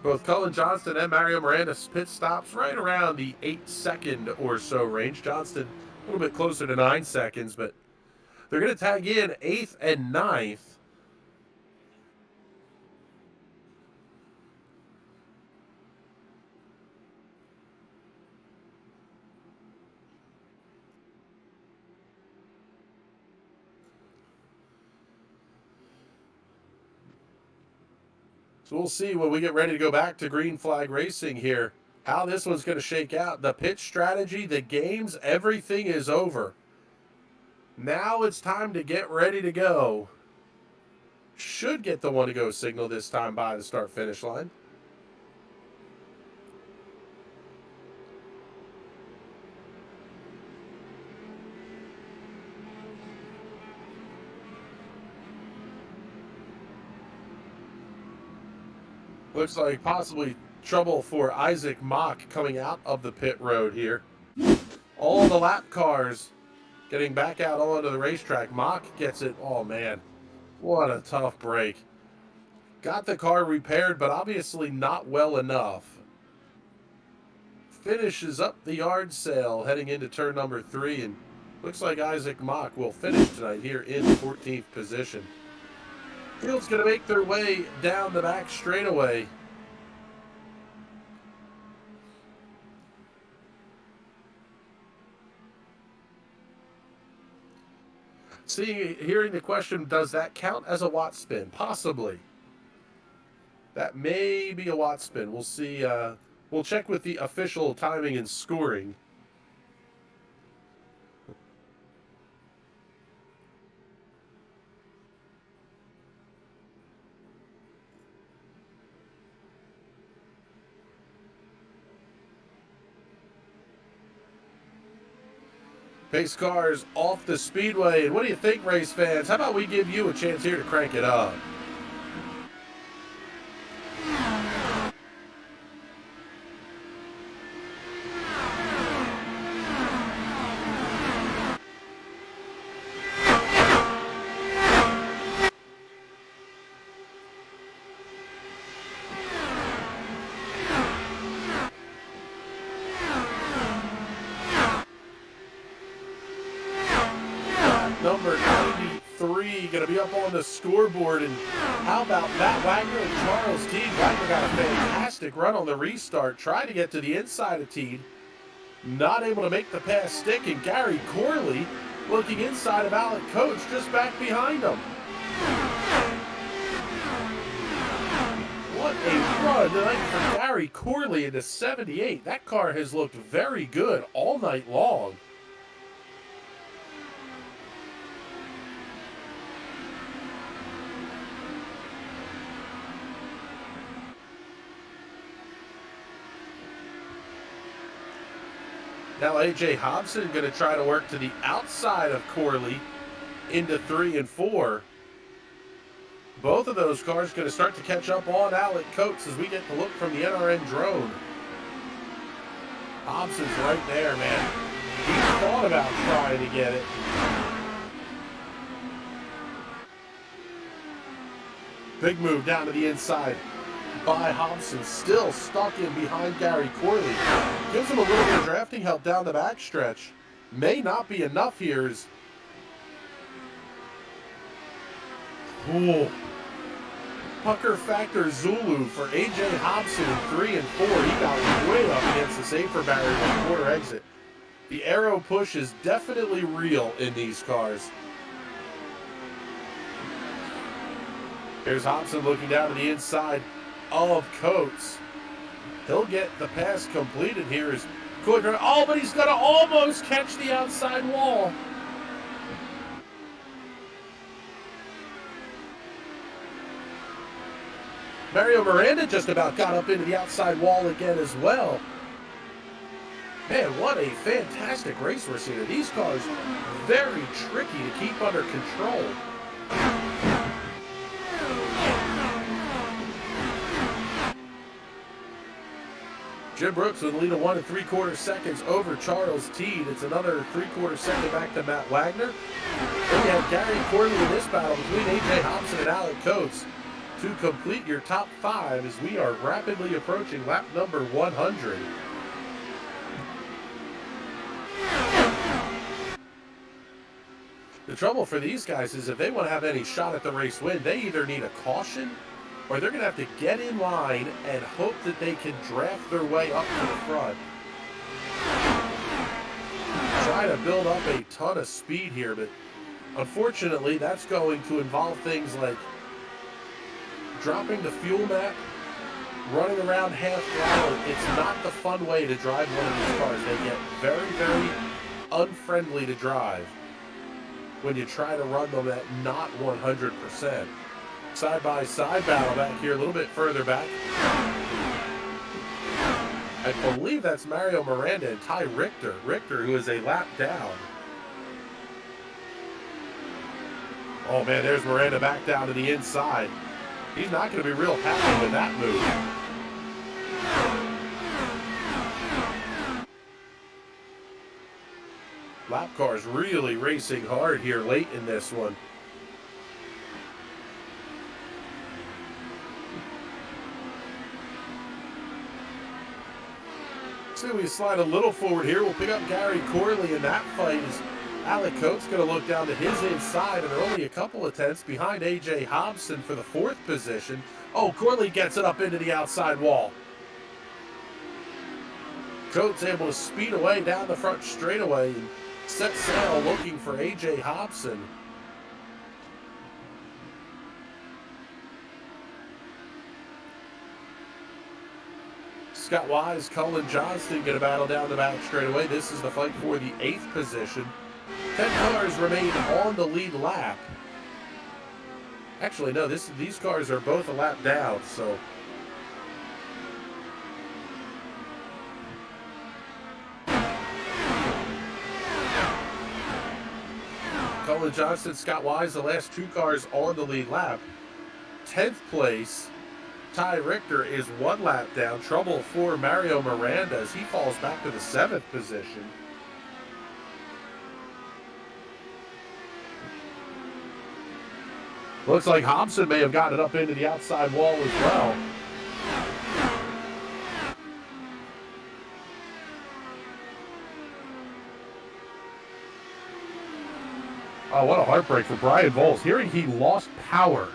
Both Cullen Johnston and Mario Miranda's pit stops right around the 8-second or so range. Johnston a little bit closer to 9 seconds, but they're going to tag in 8th and 9th. So we'll see when we get ready to go back to green flag racing here, how this one's going to shake out. The pitch strategy, the games, everything is over. Now it's time to get ready to go. Should get the one to go signal this time by the start finish line. Looks like possibly trouble for Isaac Mock coming out of the pit road here. All the lap cars getting back out onto the racetrack. Mock gets it. Oh, man. What a tough break. Got the car repaired, but obviously not well enough. Finishes up the yard sale heading into turn number 3, and looks like Isaac Mock will finish tonight here in 14th position. Field's going to make their way down the back straightaway. Hearing the question, does that count as a watt spin? Possibly. That may be a watt spin. We'll see. We'll check with the official timing and scoring. Pace cars off the speedway. And what do you think, race fans? How about we give you a chance here to crank it up? Number 93 going to be up on the scoreboard. And how about Matt Wagner and Charles Teague? Wagner got a fantastic run on the restart. Tried to get to the inside of Teague. Not able to make the pass stick. And Gary Corley looking inside of Alec Coates just back behind him. What a run tonight for Gary Corley into 78. That car has looked very good all night long. Now A.J. Hobson going to try to work to the outside of Corley into 3 and 4. Both of those cars going to start to catch up on Alec Coates as we get the look from the NRN drone. Hobson's right there, man. He thought about trying to get it. Big move down to the inside by Hobson, still stuck in behind Gary Corley. Gives him a little bit of drafting help down the backstretch. May not be enough here. Cool. Pucker Factor Zulu for A.J. Hobson in 3 and 4. He got way up against the safer barrier on the quarter exit. The aero push is definitely real in these cars. Here's Hobson looking down to the inside of Coates. He'll get the pass completed here as Corley. Oh, but he's going to almost catch the outside wall. Mario Miranda just about got up into the outside wall again as well. Man, what a fantastic race we're seeing. These cars very tricky to keep under control. Jim Brooks with a lead of 1 3/4 seconds over Charles Teed. It's another 3/4 second back to Matt Wagner. Then you have Gary Corley in this battle between A.J. Hobson and Alec Coates to complete your top 5 as we are rapidly approaching lap number 100. The trouble for these guys is if they want to have any shot at the race win, they either need a caution or they're going to have to get in line and hope that they can draft their way up to the front. Try to build up a ton of speed here, but unfortunately that's going to involve things like dropping the fuel map, running around half throttle. It's not the fun way to drive one of these cars. They get very, very unfriendly to drive when you try to run them at not 100%. Side-by-side battle back here, a little bit further back. I believe that's Mario Miranda and Ty Richter. Richter, who is a lap down. Oh man, there's Miranda back down to the inside. He's not going to be real happy with that move. Lap cars really racing hard here late in this one. So we slide a little forward here. We'll pick up Gary Corley in that fight as Alec Coates going to look down to his inside, and they're only a couple of tenths behind A.J. Hobson for the 4th position. Oh, Corley gets it up into the outside wall. Coates able to speed away down the front straightaway and set sail looking for A.J. Hobson. Scott Wise, Cullen Johnston going to battle down the back straightaway. This is the fight for the 8th position. 10 cars remain on the lead lap. Actually, no, these cars are both a lap down, so. Cullen Johnston, Scott Wise, the last 2 cars on the lead lap. 10th place, Ty Richter is 1 lap down. Trouble for Mario Miranda as he falls back to the 7th position. Looks like Hobson may have gotten it up into the outside wall as well. Oh, what a heartbreak for Brian Voles. Hearing he lost power.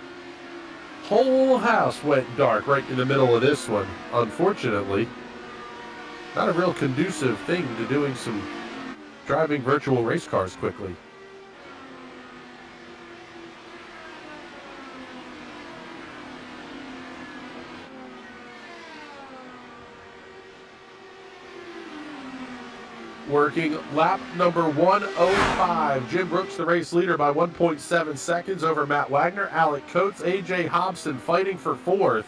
Whole house went dark right in the middle of this one, unfortunately. Not a real conducive thing to doing some driving virtual race cars quickly. Working lap number 105. Jim Brooks, the race leader, by 1.7 seconds over Matt Wagner. Alec Coates, A.J. Hobson fighting for 4th.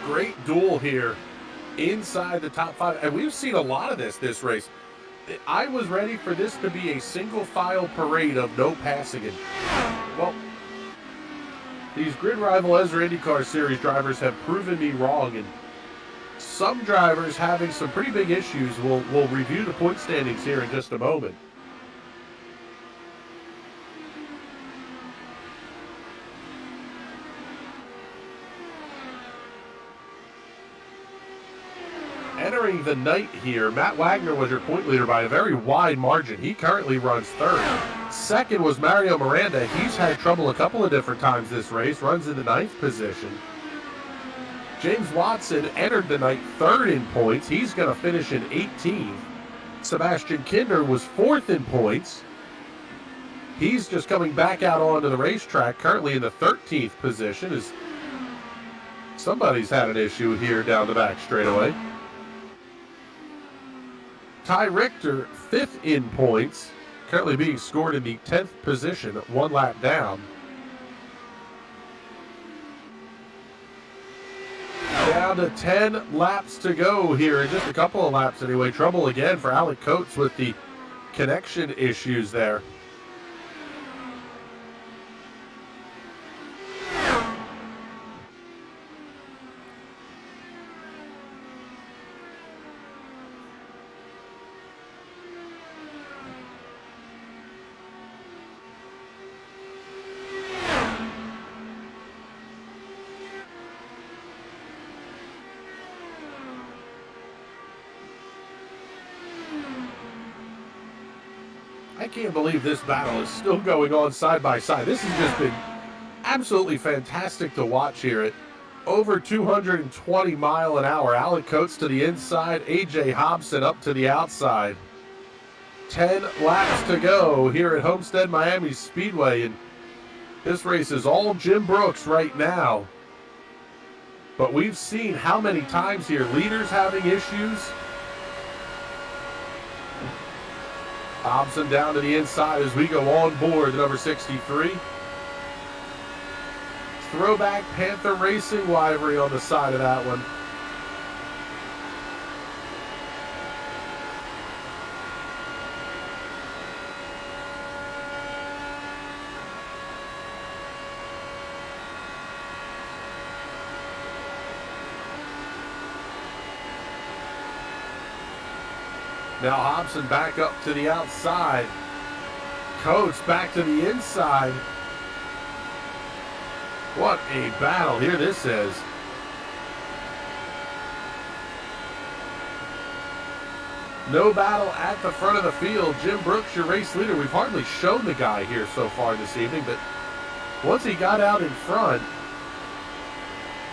Great duel here inside the top 5. And we've seen a lot of this race. I was ready for this to be a single file parade of no passing. And, well, these Grid Rival ESRA INDYCAR Series drivers have proven me wrong, and some drivers having some pretty big issues. We'll review the point standings here in just a moment. Entering the night here, Matt Wagner was your point leader by a very wide margin. He currently runs 3rd. 2nd was Mario Miranda. He's had trouble a couple of different times this race, runs in the 9th position. James Watson entered the night 3rd in points. He's going to finish in 18th. Sebastian Kinder was 4th in points. He's just coming back out onto the racetrack, currently in the 13th position, as somebody's had an issue here down the back straightaway. Ty Richter, 5th in points, currently being scored in the 10th position, 1 lap down. Down to 10 laps to go here, in just a couple of laps anyway. Trouble again for Alec Coates with the connection issues there. I can't believe this battle is still going on side by side. This has just been absolutely fantastic to watch here at over 220 mile an hour. Alec Coates to the inside, AJ Hobson up to the outside. 10 laps to go here at Homestead-Miami Speedway, and this race is all Jim Brooks right now. But we've seen how many times here leaders having issues. Hobson down to the inside as we go on board the number 63. Throwback Panther Racing livery on the side of that one. Now Hobson back up to the outside. Coates back to the inside. What a battle here this is. No battle at the front of the field. Jim Brooks, your race leader. We've hardly shown the guy here so far this evening, but once he got out in front,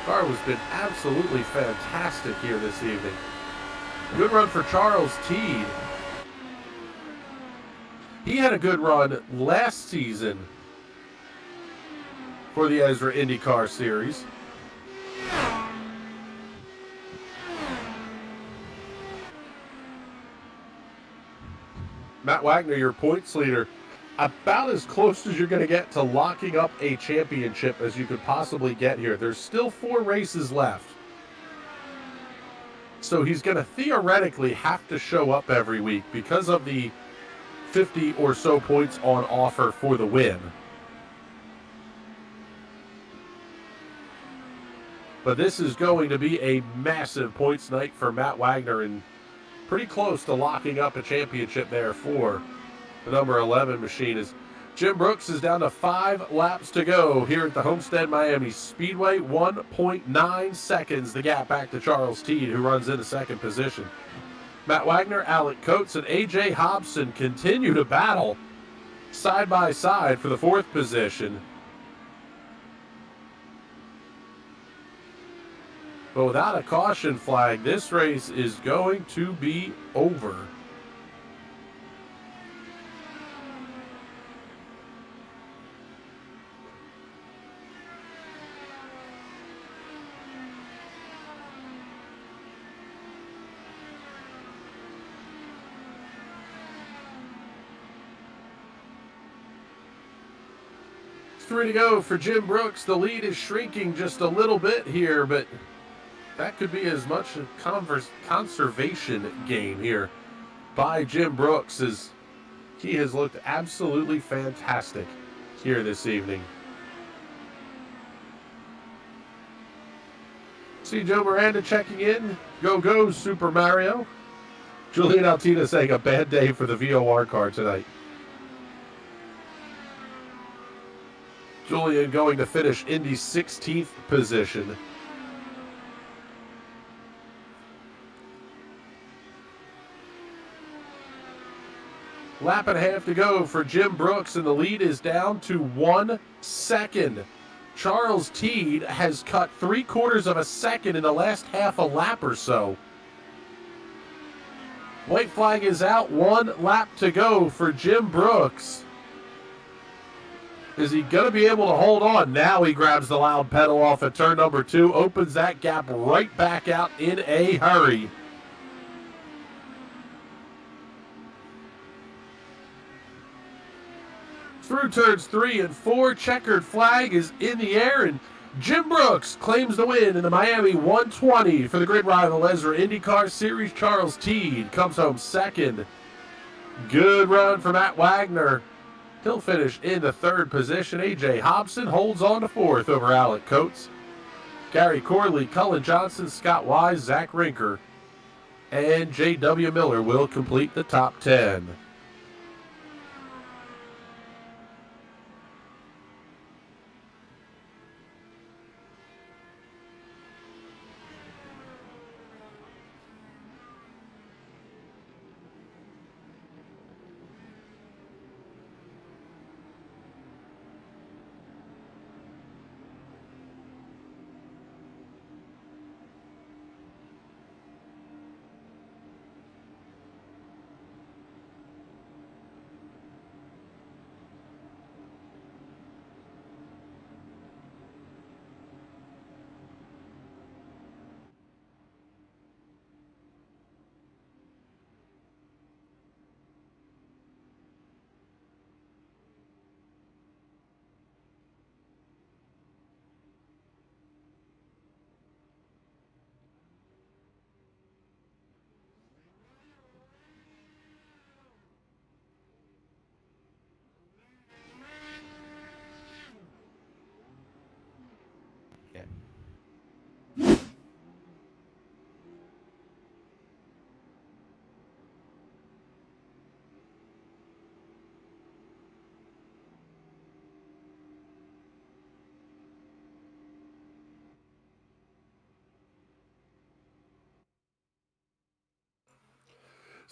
the car has been absolutely fantastic here this evening. Good run for Charles Teed. He had a good run last season for the ESRA IndyCar Series. Matt Wagner, your points leader, about as close as you're going to get to locking up a championship as you could possibly get here. There's still 4 races left. So he's going to theoretically have to show up every week because of the 50 or so points on offer for the win. But this is going to be a massive points night for Matt Wagner and pretty close to locking up a championship there for the number 11 machine. As Jim Brooks is down to 5 laps to go here at the Homestead-Miami Speedway. 1.9 seconds the gap back to Charles Teed, who runs into second position. Matt Wagner, Alec Coates, and AJ Hobson continue to battle side by side for the 4th position. But without a caution flag, this race is going to be over. Three to go for Jim Brooks. The lead is shrinking just a little bit here, but that could be as much a conservation game here by Jim Brooks, as he has looked absolutely fantastic here this evening. See Joe Miranda checking in. Go Super Mario. Julian Altina saying a bad day for the VOR car tonight. Julian going to finish in the 16th position. Lap and a half to go for Jim Brooks, and the lead is down to 1 second. Charles Teed has cut 3/4 of a second in the last half a lap or so. White flag is out, 1 lap to go for Jim Brooks. Is he going to be able to hold on? Now he grabs the loud pedal off at turn number 2, opens that gap right back out in a hurry. Through turns 3 and 4, checkered flag is in the air, and Jim Brooks claims the win in the Miami 120 for the grid rival ESRA IndyCar Series. Charles Teed comes home second. Good run for Matt Wagner. He'll finish in the 3rd position. AJ Hobson holds on to 4th over Alec Coates. Gary Corley, Cullen Johnson, Scott Wise, Zach Rinker, and J.W. Miller will complete the top 10.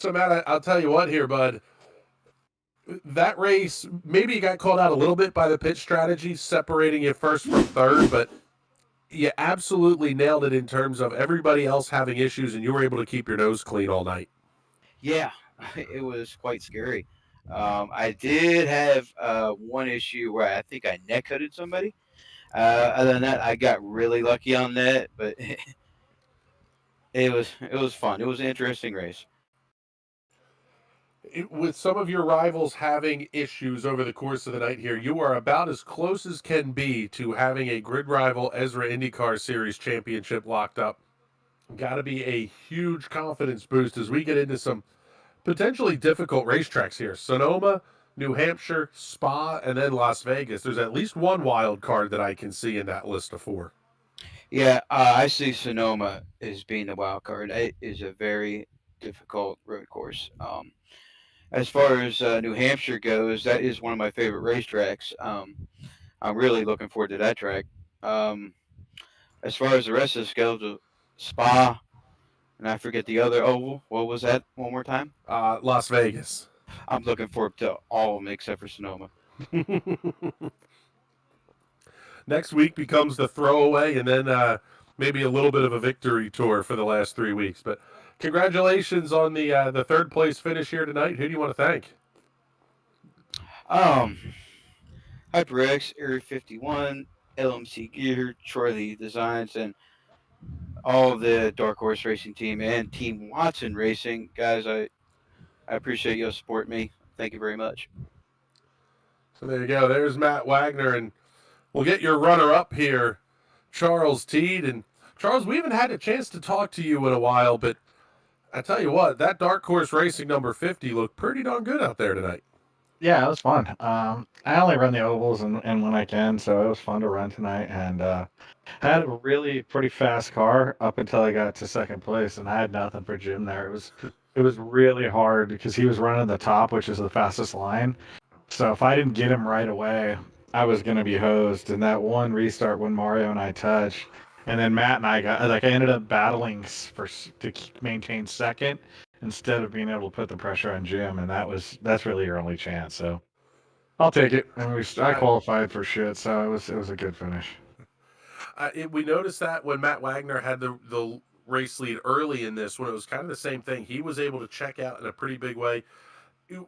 So, Matt, I'll tell you what here, bud. That race, maybe you got called out a little bit by the pit strategy, separating you first from third, but you absolutely nailed it in terms of everybody else having issues, and you were able to keep your nose clean all night. Yeah, it was quite scary. I did have one issue where I think I neck hooded somebody. Other than that, I got really lucky on that, but it was fun. It was an interesting race. With some of your rivals having issues over the course of the night here, you are about as close as can be to having a grid rival ESRA IndyCar Series championship locked up. Got to be a huge confidence boost as we get into some potentially difficult racetracks here. Sonoma, New Hampshire, Spa, and then Las Vegas. There's at least one wild card that I can see in that list of four. Yeah, I see Sonoma as being the wild card. It is a very difficult road course. As far as New Hampshire goes, that is one of my favorite racetracks. I'm really looking forward to that track. Um, as far as the rest of this goes, Spa, and I forget the other oval. What was that one more time? Las Vegas. I'm looking forward to all of them except for Sonoma. Next week becomes the throwaway, and then maybe a little bit of a victory tour for the last 3 weeks. But congratulations on the third place finish here tonight. Who do you want to thank? HyperX, Area 51, LMC Gear, Charlie Designs, and all of the Dark Horse Racing team and Team Watson Racing. Guys, I appreciate you supporting me. Thank you very much. So there you go. There's Matt Wagner, and we'll get your runner-up here, Charles Teed. And Charles, we haven't had a chance to talk to you in a while, but I tell you what, that Dark Horse Racing number 50 looked pretty darn good out there tonight. Yeah, it was fun. I only run the ovals and when I can, so it was fun to run tonight. And had a really pretty fast car up until I got to second place, and I had nothing for Jim there. It was really hard because he was running the top, which is the fastest line. So if I didn't get him right away, I was gonna be hosed. And that one restart when Mario and I touched, and then Matt and I got I ended up battling to maintain second instead of being able to put the pressure on Jim, and that's really your only chance. So I'll take it. And I qualified for shit, so it was a good finish. We noticed that when Matt Wagner had the race lead early in this, when it was kind of the same thing, he was able to check out in a pretty big way.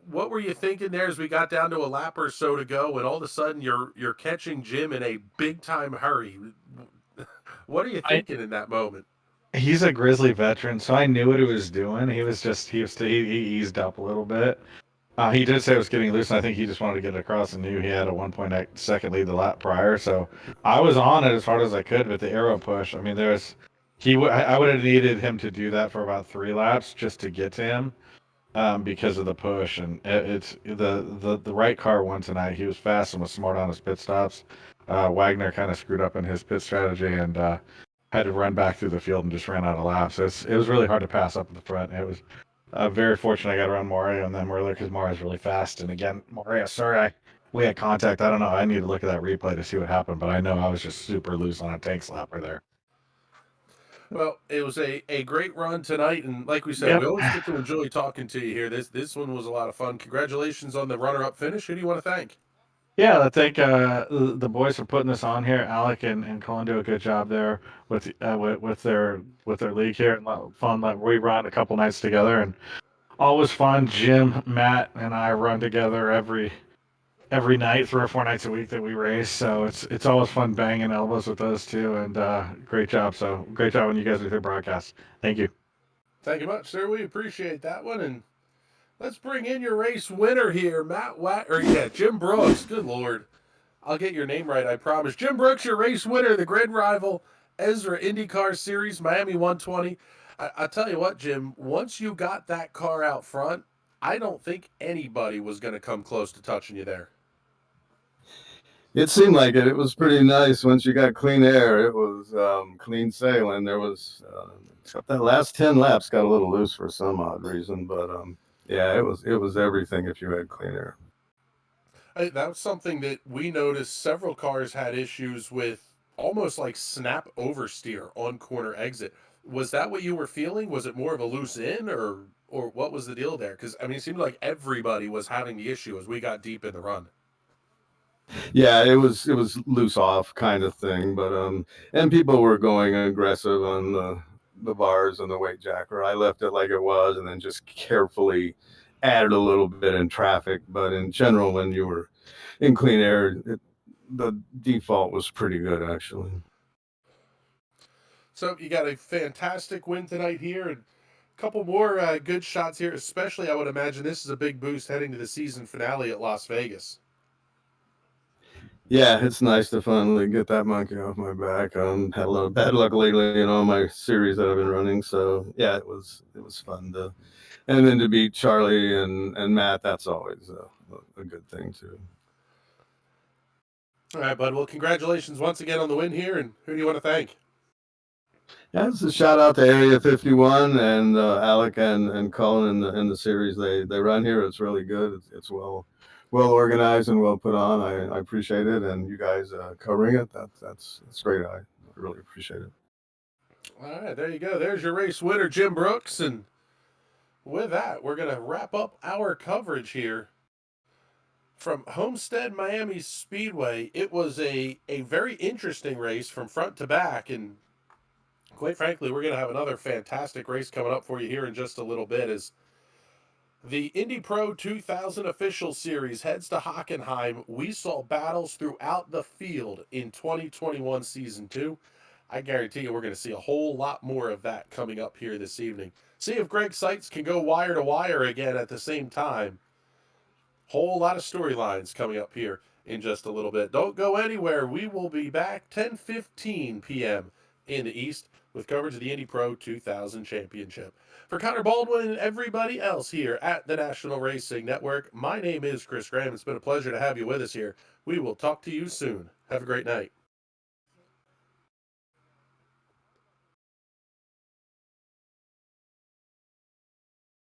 What were you thinking there as we got down to a lap or so to go, and all of a sudden you're catching Jim in a big time hurry? What are you thinking in that moment? He's a Grizzly veteran, so I knew what he was doing. He eased up a little bit. He did say it was getting loose, and I think he just wanted to get it across and knew he had a 1.8 second lead the lap prior. So I was on it as hard as I could with the arrow push. I mean, I would have needed him to do that for about 3 laps just to get to him. Because of the push, and it's the right car won tonight. He was fast and was smart on his pit stops. Wagner kind of screwed up in his pit strategy and had to run back through the field and just ran out of laps. It was really hard to pass up in the front. It was very fortunate I got around Mario and then Merler because Mario's really fast. And again, Mario, sorry, we had contact. I don't know. I need to look at that replay to see what happened, but I know I was just super loose on a tank slapper there. Well, it was a great run tonight, and like we said, we always get to enjoy talking to you here. This one was a lot of fun. Congratulations on the runner-up finish. Who do you want to thank? Yeah, I think the boys for putting this on here. Alec and Colin do a good job there with their league here. And fun that we run a couple nights together, and always fun. Jim, Matt, and I run together every night, 3 or 4 nights a week that we race. So it's always fun banging elbows with those two, and great job. So great job when you guys do your broadcast. Thank you. Thank you much, sir. We appreciate that one, and let's bring in your race winner here, Jim Brooks. Good Lord. I'll get your name right, I promise. Jim Brooks, your race winner, the grid rival, ESRA IndyCar Series, Miami 120. I tell you what, Jim, once you got that car out front, I don't think anybody was going to come close to touching you there. It seemed like it. It was pretty nice once you got clean air. It was clean sailing. There was except that last 10 laps got a little loose for some odd reason, but yeah, it was everything if you had clean air. That was something that we noticed. Several cars had issues with almost like snap oversteer on corner exit. Was that what you were feeling? Was it more of a loose in, or or what was the deal there? Because I mean, it seemed like everybody was having the issue as we got deep in the run. Yeah, it was loose off kind of thing, but and people were going aggressive on the bars and the weight jacker. I left it like it was, and then just carefully added a little bit in traffic. But in general, when you were in clean air, the default was pretty good actually. So you got a fantastic win tonight here, and a couple more good shots here. Especially, I would imagine this is a big boost heading to the season finale at Las Vegas. Yeah, it's nice to finally get that monkey off my back. Had a lot of bad luck lately in all my series that I've been running. So yeah, it was fun to, and then to beat Charlie and Matt, that's always a good thing too. All right, bud. Well, congratulations once again on the win here, and who do you want to thank? Yeah, it's a shout out to Area 51 and Alec and Colin in the series they run here. It's really good. It's well organized and well put on. I appreciate it, and you guys covering it. That's great. I really appreciate it. All right, there you go. There's your race winner, Jim Brooks, and with that, we're gonna wrap up our coverage here from Homestead-Miami Speedway. It was a very interesting race from front to back, and quite frankly, we're going to have another fantastic race coming up for you here in just a little bit as the Indy Pro 2000 official series heads to Hockenheim. We saw battles throughout the field in 2021 Season 2. I guarantee you we're going to see a whole lot more of that coming up here this evening. See if Greg Seitz can go wire to wire again at the same time. Whole lot of storylines coming up here in just a little bit. Don't go anywhere. We will be back 10:15 p.m. in the East with coverage of the Indy Pro 2000 Championship. For Connor Baldwin and everybody else here at the National Racing Network, my name is Chris Graham. It's been a pleasure to have you with us here. We will talk to you soon. Have a great night.